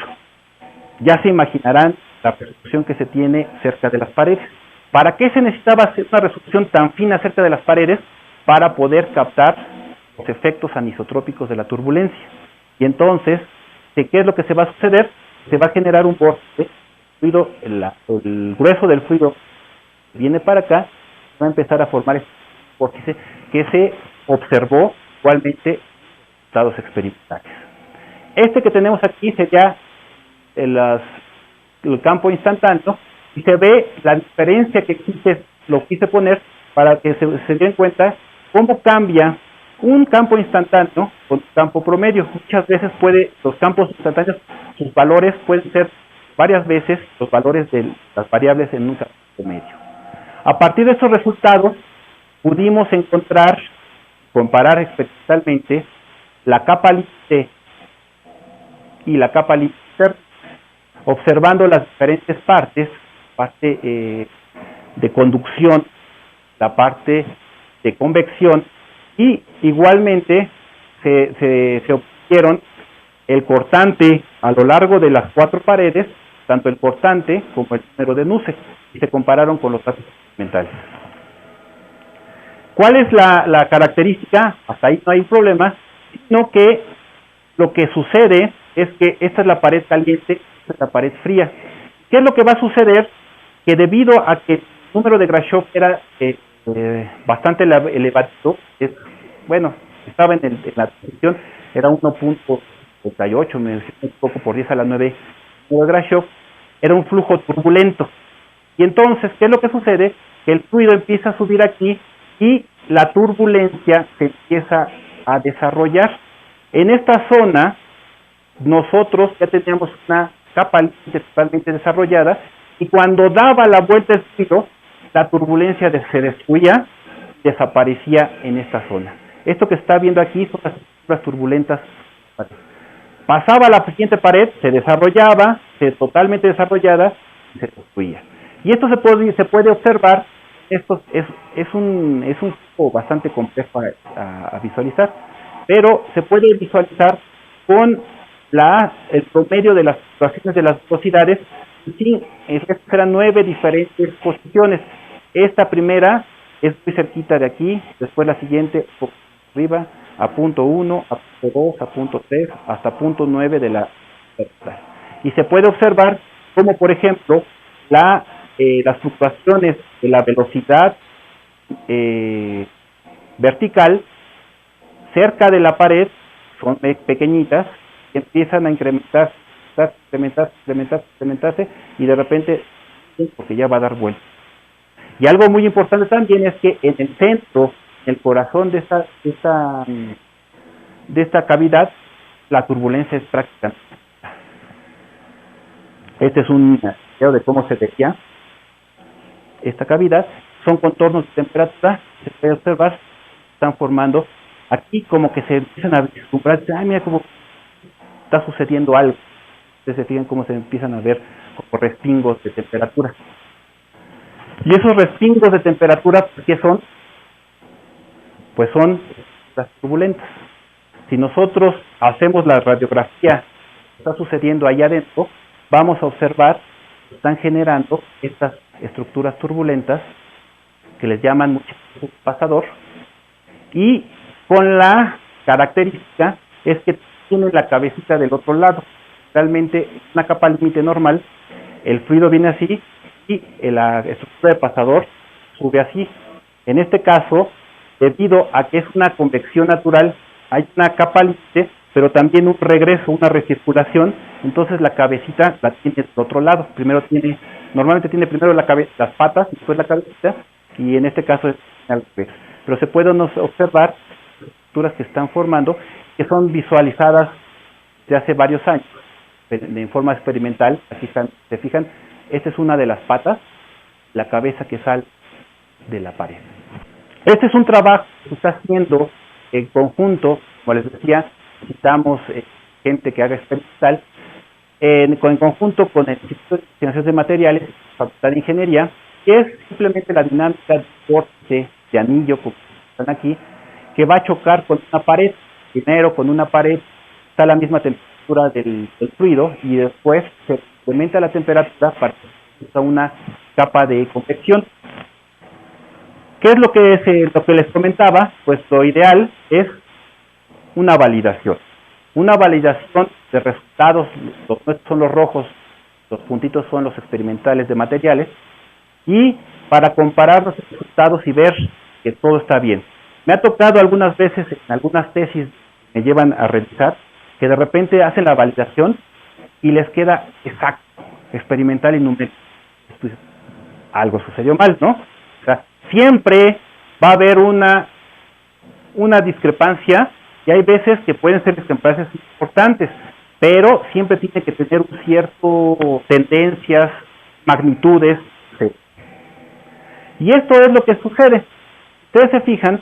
Ya se imaginarán la percepción que se tiene cerca de las paredes. ¿Para qué se necesitaba hacer una resolución tan fina cerca de las paredes? Para poder captar los efectos anisotrópicos de la turbulencia. Y entonces, ¿qué es lo que se va a suceder? Se va a generar un vórtice, el grueso del fluido viene para acá, va a empezar a formar este vórtice que se observó igualmente en estados experimentales. Este que tenemos aquí sería el campo instantáneo, y se ve la diferencia que existe, lo quise poner para que se den cuenta cómo cambia un campo instantáneo con un campo promedio. Muchas veces los campos instantáneos, sus valores pueden ser varias veces los valores de las variables en un campo promedio. A partir de estos resultados, pudimos comparar experimentalmente la capa límite y la capa límite interna, observando las diferentes partes, parte de conducción, la parte de convección, y igualmente se obtuvieron el cortante a lo largo de las 4 paredes, tanto el cortante como el número de nuces, y se compararon con los datos experimentales. ¿Cuál es la característica? Hasta ahí no hay problema, sino que lo que sucede es que esta es la pared caliente, esta es la pared fría. ¿Qué es lo que va a suceder? Que debido a que el número de Grashof era bastante elevado, estaba en la descripción, era 1.38, me decía un poco por 10 a la 9 de Grashof, era un flujo turbulento. Y entonces, ¿qué es lo que sucede? Que el fluido empieza a subir aquí y la turbulencia se empieza a desarrollar. En esta zona, nosotros ya teníamos una capa límite totalmente desarrollada, y cuando daba la vuelta el fluido, la turbulencia se destruía, desaparecía en esta zona. Esto que está viendo aquí son las estructuras turbulentas. Pasaba a la siguiente pared, se desarrollaba, totalmente desarrollada, y se destruía. Y esto se puede observar. Esto es un poco bastante complejo a visualizar, pero se puede visualizar con el promedio de las fluctuaciones de las velocidades. Sí, eran 9 diferentes posiciones. Esta primera es muy cerquita de aquí, después la siguiente arriba, a punto 1, a punto 2, a punto 3, hasta punto 9 de la vertical. Y se puede observar como, por ejemplo, las fluctuaciones de la velocidad vertical cerca de la pared son pequeñitas, que empiezan a incrementarse, y de repente, porque ya va a dar vuelta. Y algo muy importante también es que en el centro, en el corazón de esta cavidad, la turbulencia es prácticamente. Este es un video de cómo se veía esta cavidad. Son contornos de temperatura, se puede observar, están formando aquí como que se empiezan a vislumbrar. Ay, mira cómo está sucediendo algo. Ustedes se fijan cómo se empiezan a ver como respingos de temperatura. Y esos respingos de temperatura, ¿qué son? Pues son las turbulentas. Si nosotros hacemos la radiografía que está sucediendo allá adentro, vamos a observar que están generando estas estructuras turbulentas que les llaman mucho pasador, y con la característica es que tiene la cabecita del otro lado. Realmente una capa límite normal, el fluido viene así y la estructura de pasador sube así. En este caso, debido a que es una convección natural, hay una capa límite, pero también un regreso, una recirculación. Entonces la cabecita la tiene del otro lado. Normalmente tiene primero las patas, después la cabecita, y en este caso es al revés. Pero se pueden observar estructuras que están formando, que son visualizadas de hace varios años, en forma experimental. Aquí están, se fijan, esta es una de las patas, la cabeza que sale de la pared. Este es un trabajo que se está haciendo en conjunto, como les decía, necesitamos gente que haga experimental, en conjunto con el Instituto de Investigación de Materiales, Facultad de Ingeniería, que es simplemente la dinámica de corte de anillo, como están aquí, que va a chocar con una pared. Primero con una pared está a la misma temperatura del fluido, y después se incrementa la temperatura para que sea una capa de convección. ¿Qué es lo que les comentaba? Pues lo ideal es una validación. Una validación de resultados. Los nuestros son los rojos, los puntitos son los experimentales de materiales, y para comparar los resultados y ver que todo está bien. Me ha tocado algunas veces, en algunas tesis me llevan a revisar, que de repente hacen la validación y les queda exacto, experimental y numérico. Algo sucedió mal, ¿no? O sea, siempre va a haber una discrepancia y hay veces que pueden ser discrepancias importantes, pero siempre tiene que tener un cierto tendencias, magnitudes. Sí. Y esto es lo que sucede. Ustedes se fijan,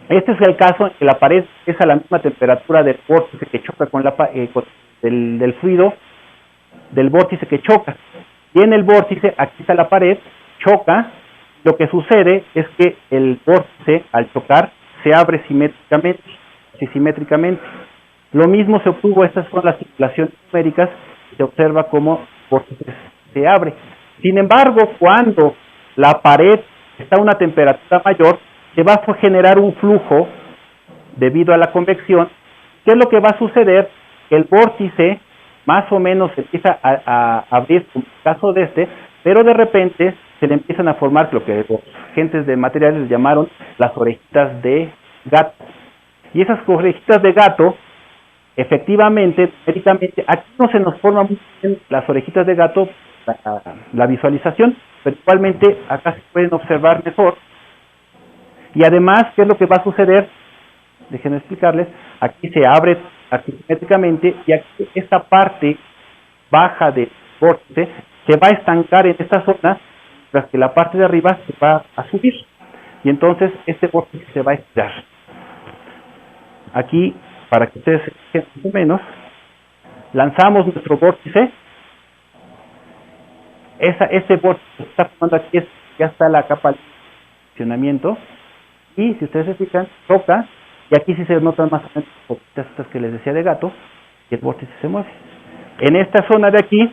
este es el caso en que la pared es a la misma temperatura del vórtice que choca con del fluido, del vórtice que choca. Y en el vórtice, aquí está la pared, choca. Lo que sucede es que el vórtice, al chocar, se abre simétricamente. Lo mismo se obtuvo, estas son las simulaciones numéricas, se observa cómo el vórtice se abre. Sin embargo, cuando la pared está a una temperatura mayor, se va a generar un flujo debido a la convección. ¿Qué es lo que va a suceder? Que el vórtice más o menos se empieza a abrir, como el caso de este, pero de repente se le empiezan a formar lo que los agentes de materiales llamaron las orejitas de gato. Y esas orejitas de gato, efectivamente, numéricamente, aquí no se nos forman muy bien las orejitas de gato, la visualización, pero igualmente acá se pueden observar mejor. Y además, ¿qué es lo que va a suceder? Déjenme explicarles. Aquí se abre simétricamente y aquí esta parte baja del vórtice se va a estancar en esta zona, mientras que la parte de arriba se va a subir. Y entonces este vórtice se va a estirar. Aquí, para que ustedes se fijen más o menos, lanzamos nuestro vórtice. Este vórtice que está formando aquí ya está la capa de funcionamiento. Y si ustedes se fijan, toca, y aquí sí se notan más o menos poquitas estas que les decía de gato, y el vórtice se mueve. En esta zona de aquí,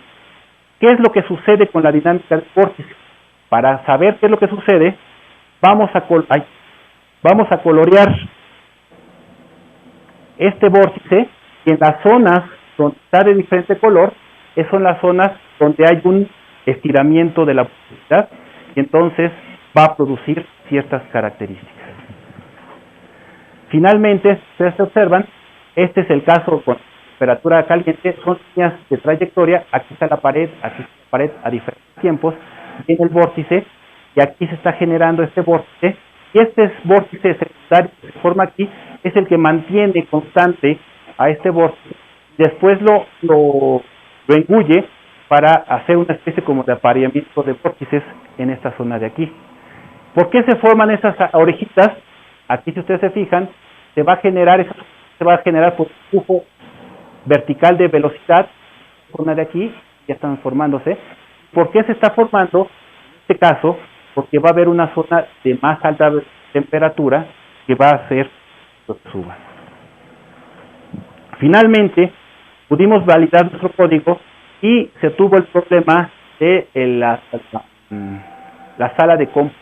¿qué es lo que sucede con la dinámica del vórtice? Para saber qué es lo que sucede, vamos a colorear este vórtice, y en las zonas donde está de diferente color, son las zonas donde hay un estiramiento de la porosidad, y entonces va a producir ciertas características. Finalmente, ustedes se observan, este es el caso con temperatura caliente, son líneas de trayectoria, aquí está la pared a diferentes tiempos, viene el vórtice, y aquí se está generando este vórtice, y este vórtice secundario que se forma aquí, es el que mantiene constante a este vórtice, después lo engulle para hacer una especie como de apareamiento de vórtices en esta zona de aquí. ¿Por qué se forman esas orejitas? Aquí, si ustedes se fijan, se va a generar por un flujo vertical de velocidad, zona de aquí, ya están formándose. ¿Por qué se está formando? En este caso, porque va a haber una zona de más alta temperatura que va a hacer que suba. Finalmente, pudimos validar nuestro código y se tuvo el problema de la sala de cómputo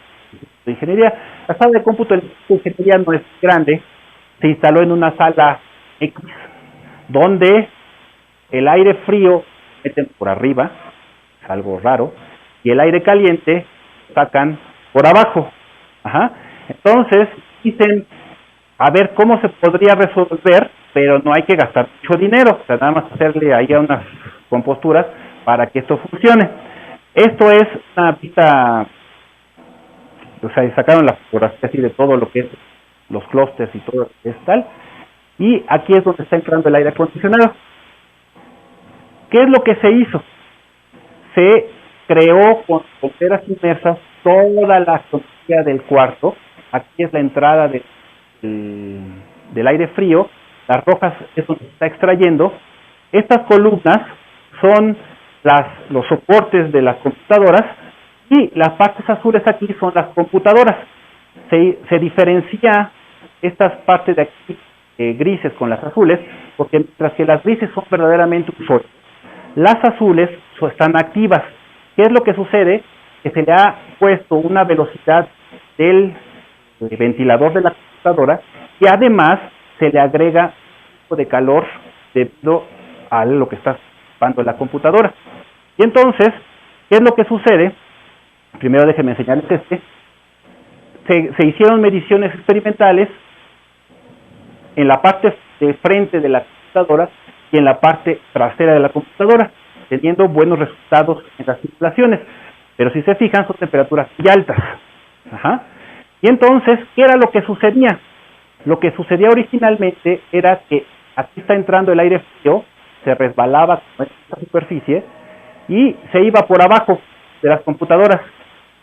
de ingeniería. La sala de cómputo de ingeniería no es grande, se instaló en una sala X, donde el aire frío meten por arriba, es algo raro, y el aire caliente sacan por abajo. Entonces, dicen, a ver cómo se podría resolver, pero no hay que gastar mucho dinero, o sea, nada más hacerle ahí a unas composturas para que esto funcione. Esto es una pista, o sea, sacaron la fotografía así de todo lo que es los clústeres y todo lo que es tal, y aquí es donde está entrando el aire acondicionado. ¿Qué es lo que se hizo? Se creó con goteras inmersas toda la geometría del cuarto. Aquí es la entrada del aire frío, las rojas es donde se está extrayendo. Estas columnas son los soportes de las computadoras y las partes azules aquí son las computadoras. Se diferencia estas partes de aquí grises con las azules, porque mientras que las grises son verdaderamente un sólido, las azules están activas. ¿Qué es lo que sucede? Que se le ha puesto una velocidad del ventilador de la computadora y además se le agrega un tipo de calor debido a lo que está ocupando la computadora. Y entonces, ¿qué es lo que sucede? Primero déjenme enseñarles se hicieron mediciones experimentales en la parte de frente de la computadora y en la parte trasera de la computadora, teniendo buenos resultados en las simulaciones. Pero si se fijan, son temperaturas muy altas. Y entonces, ¿qué era lo que sucedía? Lo que sucedía originalmente era que aquí está entrando el aire frío, se resbalaba con esta superficie y se iba por abajo de las computadoras.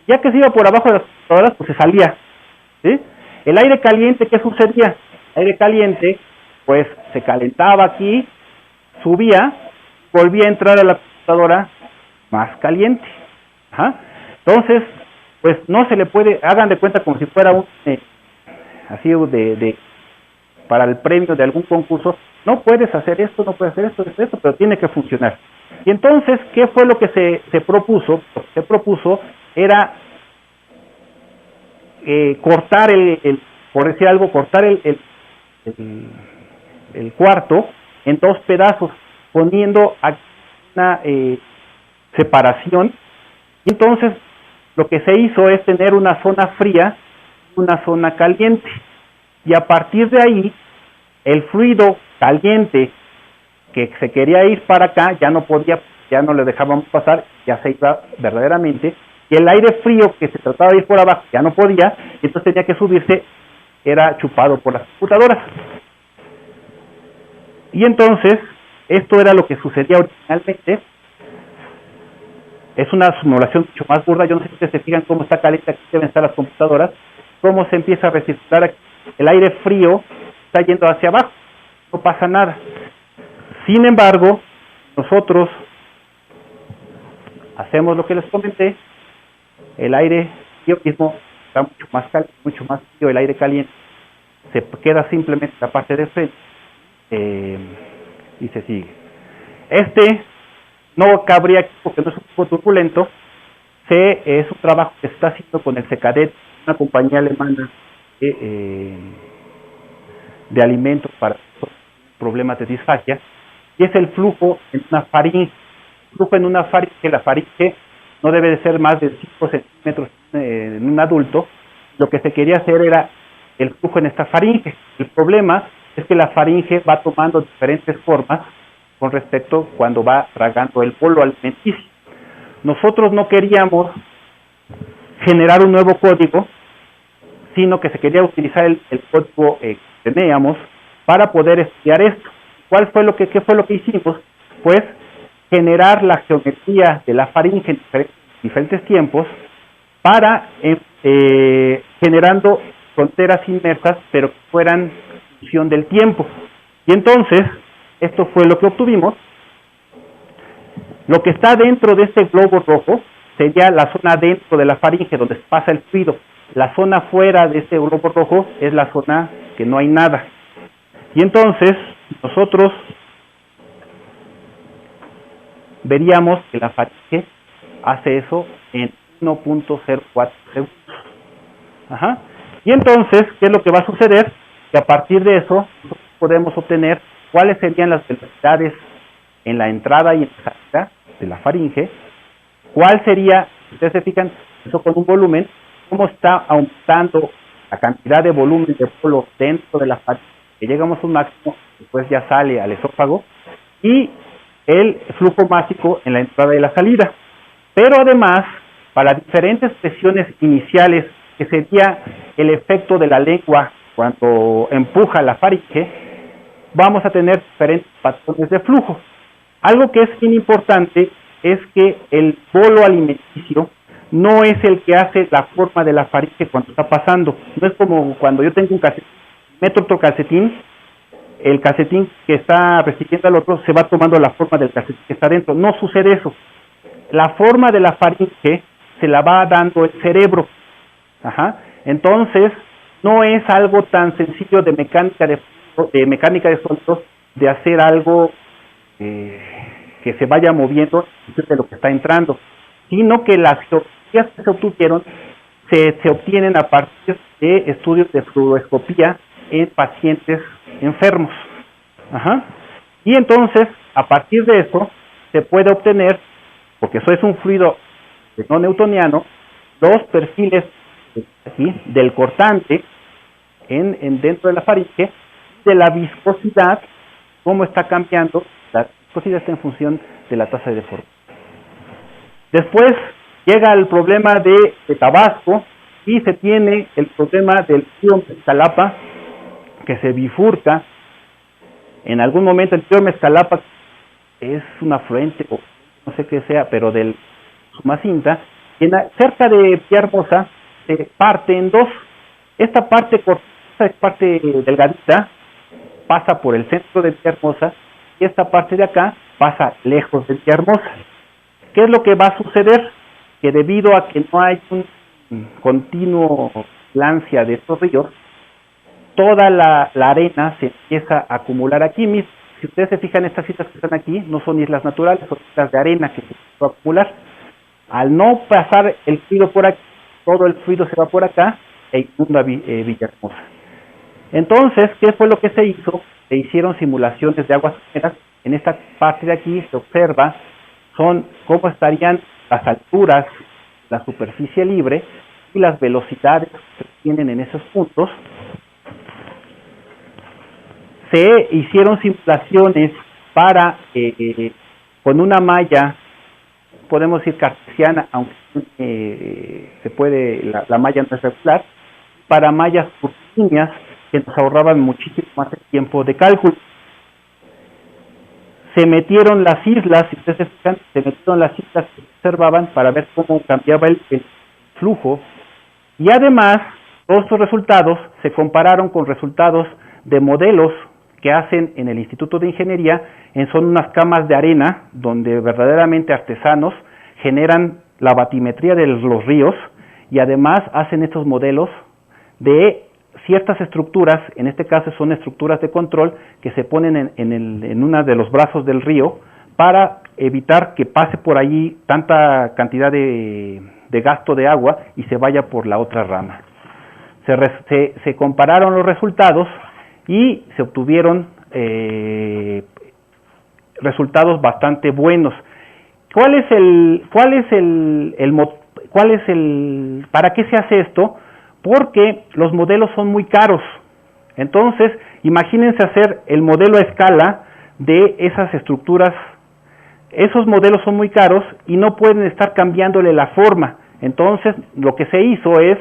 Ya que se iba por abajo de las computadoras, pues se salía, ¿sí? El aire caliente, ¿qué sucedía? El aire caliente, pues se calentaba aquí, subía, volvía a entrar a la computadora más caliente. Ajá. Entonces, pues no se le puede, hagan de cuenta como si fuera un así para el premio de algún concurso, no puedes hacer esto, no puedes hacer esto, pero tiene que funcionar. Y entonces, ¿qué fue lo que se propuso? Lo que se propuso era cortar por decir algo, cortar el cuarto en dos pedazos, poniendo aquí una separación. Y entonces, lo que se hizo es tener una zona fría y una zona caliente. Y a partir de ahí, el fluido caliente que se quería ir para acá ya no podía, ya no le dejábamos pasar, ya se iba verdaderamente, y el aire frío que se trataba de ir por abajo ya no podía, y entonces tenía que subirse, era chupado por las computadoras. Y entonces, esto era lo que sucedía originalmente. Es una simulación mucho más burda. Yo no sé si ustedes se fijan cómo está caliente aquí deben estar las computadoras, cómo se empieza a recircular aquí. El aire frío está yendo hacia abajo, no pasa nada. Sin embargo, nosotros hacemos lo que les comenté, el aire frío mismo está mucho más caliente, mucho más frío, el aire caliente se queda simplemente en la parte de frente y se sigue. No cabría aquí porque no es un poco turbulento, es un trabajo que se está haciendo con el Secadet, una compañía alemana de alimentos para problemas de disfagia, y es el flujo en una faringe. El flujo en una faringe, la faringe no debe de ser más de 5 centímetros en un adulto. Lo que se quería hacer era el flujo en esta faringe. El problema es que la faringe va tomando diferentes formas con respecto cuando va tragando el bolo alimenticio. Nosotros no queríamos generar un nuevo código, sino que se quería utilizar el código que teníamos para poder estudiar esto. ¿Qué fue lo que hicimos? Pues generar la geometría de la faringe en diferentes tiempos para generando fronteras inmersas, pero que fueran en función del tiempo. Y entonces, esto fue lo que obtuvimos. Lo que está dentro de este globo rojo sería la zona dentro de la faringe donde pasa el fluido. La zona fuera de este globo rojo es la zona que no hay nada. Y entonces, nosotros veríamos que la faringe hace eso en 1.04 segundos. Ajá. Y entonces, ¿qué es lo que va a suceder? Que a partir de eso, nosotros podemos obtener cuáles serían las velocidades en la entrada y en la salida de la faringe, cuál sería, si ustedes se fijan, eso con un volumen, cómo está aumentando la cantidad de volumen de polo dentro de la faringe, que llegamos a un máximo, después ya sale al esófago, y el flujo másico en la entrada y la salida. Pero además, para diferentes presiones iniciales, que sería el efecto de la lengua cuando empuja la faringe, vamos a tener diferentes patrones de flujo. Algo que es bien importante es que el bolo alimenticio no es el que hace la forma de la faringe cuando está pasando. No es como cuando yo tengo un calcetín, meto otro calcetín, el calcetín que está recibiendo al otro se va tomando la forma del calcetín que está dentro. No sucede eso. La forma de la faringe se la va dando el cerebro. Ajá. Entonces, no es algo tan sencillo de mecánica de sonidos, de hacer algo que se vaya moviendo de lo que está entrando, sino que las geografías que se obtuvieron se obtienen a partir de estudios de fluoroscopía en pacientes enfermos. Ajá. Y entonces, a partir de eso, se puede obtener, porque eso es un fluido no newtoniano, los perfiles aquí, del cortante dentro de la faringe, de la viscosidad, cómo está cambiando. La viscosidad está en función de la tasa de deformación. Después llega el problema de Tabasco y se tiene el problema del río Mezcalapa, que se bifurca. En algún momento el río Mezcalapa es un afluente, o no sé qué sea, pero del Sumacinta, cerca de Villahermosa, se parte en dos. Esta parte corta, esta parte delgadita, pasa por el centro de Villahermosa, y esta parte de acá pasa lejos de Villahermosa. ¿Qué es lo que va a suceder? Que debido a que no hay un continuo vigilancia de estos ríos, toda la arena se empieza a acumular aquí mismo. Si ustedes se fijan, estas islas que están aquí no son islas naturales, son islas de arena que se empezó a acumular. Al no pasar el fluido por aquí, todo el fluido se va por acá e inunda Villahermosa. Entonces, ¿qué fue lo que se hizo? Se hicieron simulaciones de aguas someras. En esta parte de aquí se observa cómo estarían las alturas, la superficie libre y las velocidades que tienen en esos puntos. Se hicieron simulaciones para, con una malla, podemos decir cartesiana, aunque se puede, la malla no es regular, para mallas curvilíneas que nos ahorraban muchísimo más el tiempo de cálculo. Se metieron las islas, si ustedes se fijan, se metieron las islas que observaban para ver cómo cambiaba el flujo, y además todos estos resultados se compararon con resultados de modelos que hacen en el Instituto de Ingeniería, son unas camas de arena donde verdaderamente artesanos generan la batimetría de los ríos y además hacen estos modelos de ciertas estructuras. En este caso son estructuras de control que se ponen en uno de los brazos del río para evitar que pase por allí tanta cantidad de gasto de agua y se vaya por la otra rama. Se compararon los resultados y se obtuvieron resultados bastante buenos. ¿Para qué se hace esto? Porque los modelos son muy caros. Entonces, imagínense hacer el modelo a escala de esas estructuras. Esos modelos son muy caros y no pueden estar cambiándole la forma. Entonces, lo que se hizo es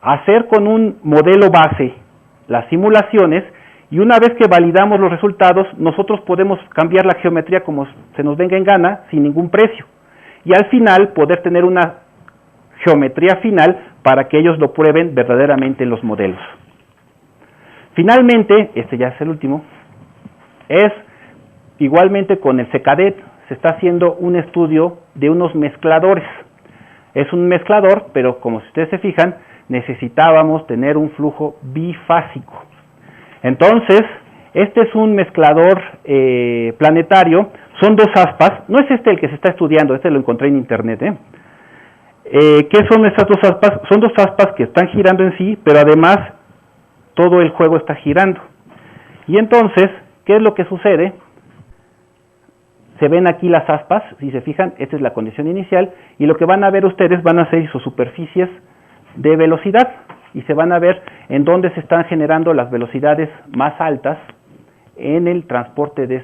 hacer con un modelo base las simulaciones, y una vez que validamos los resultados, nosotros podemos cambiar la geometría como se nos venga en gana, sin ningún precio. Y al final, poder tener una geometría final para que ellos lo prueben verdaderamente en los modelos. Finalmente, este ya es el último, es igualmente con el CECADET, se está haciendo un estudio de unos mezcladores. Es un mezclador, pero como si ustedes se fijan, necesitábamos tener un flujo bifásico. Entonces, este es un mezclador planetario, son dos aspas, no es este el que se está estudiando, este lo encontré en internet. ¿Qué son estas dos aspas? Son dos aspas que están girando en sí, pero además todo el juego está girando. Y entonces, ¿qué es lo que sucede? Se ven aquí las aspas, si se fijan, esta es la condición inicial, y lo que van a ver ustedes van a ser sus superficies de velocidad, y se van a ver en dónde se están generando las velocidades más altas en el transporte de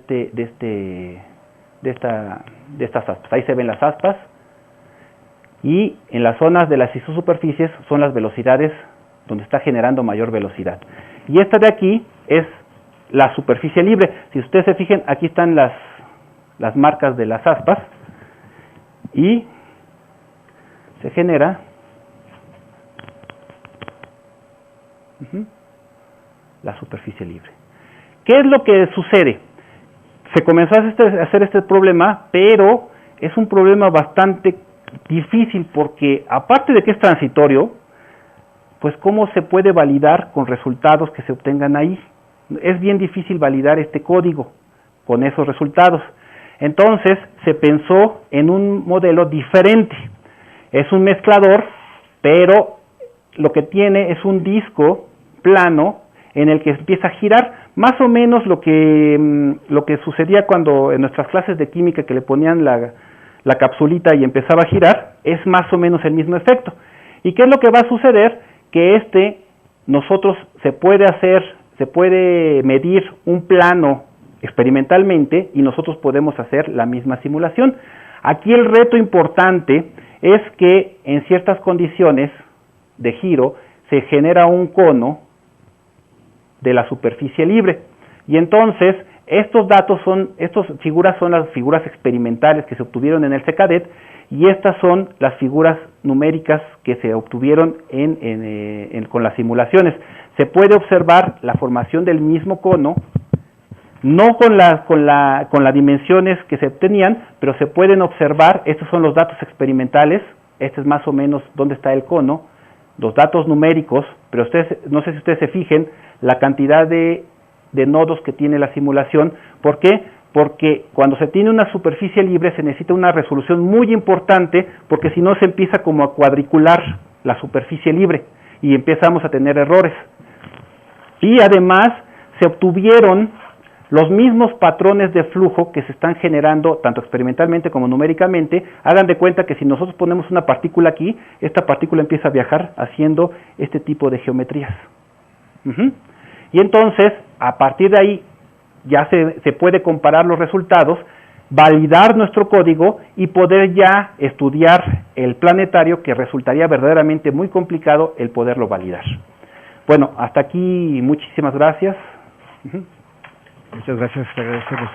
estas aspas. Ahí se ven las aspas, y en las zonas de las isosuperficies son las velocidades donde está generando mayor velocidad. Y esta de aquí es la superficie libre. Si ustedes se fijan, aquí están las marcas de las aspas, y se genera la superficie libre. ¿Qué es lo que sucede? Se comenzó a hacer este problema, pero es un problema bastante difícil porque, aparte de que es transitorio, pues ¿cómo se puede validar con resultados que se obtengan ahí? Es bien difícil validar este código con esos resultados. Entonces se pensó en un modelo diferente. Es un mezclador, pero lo que tiene es un disco plano en el que empieza a girar, más o menos lo que sucedía cuando en nuestras clases de química que le ponían la capsulita y empezaba a girar, es más o menos el mismo efecto. ¿Y qué es lo que va a suceder? Que nosotros se puede medir un plano experimentalmente y nosotros podemos hacer la misma simulación. Aquí el reto importante es que en ciertas condiciones de giro se genera un cono de la superficie libre. Y entonces, estas figuras son las figuras experimentales que se obtuvieron en el CECADET, y estas son las figuras numéricas que se obtuvieron con las simulaciones. Se puede observar la formación del mismo cono, no con las dimensiones que se obtenían, pero se pueden observar, estos son los datos experimentales, este es más o menos dónde está el cono, los datos numéricos, pero ustedes, no sé si ustedes se fijen, la cantidad de nodos que tiene la simulación. ¿Por qué? Porque cuando se tiene una superficie libre se necesita una resolución muy importante, porque si no se empieza como a cuadricular la superficie libre y empezamos a tener errores. Y además se obtuvieron los mismos patrones de flujo que se están generando tanto experimentalmente como numéricamente. Hagan de cuenta que si nosotros ponemos una partícula aquí, esta partícula empieza a viajar haciendo este tipo de geometrías. Y entonces, a partir de ahí, ya se puede comparar los resultados, validar nuestro código y poder ya estudiar el planetario, que resultaría verdaderamente muy complicado el poderlo validar. Bueno, hasta aquí, muchísimas gracias. Muchas gracias, te agradecemos.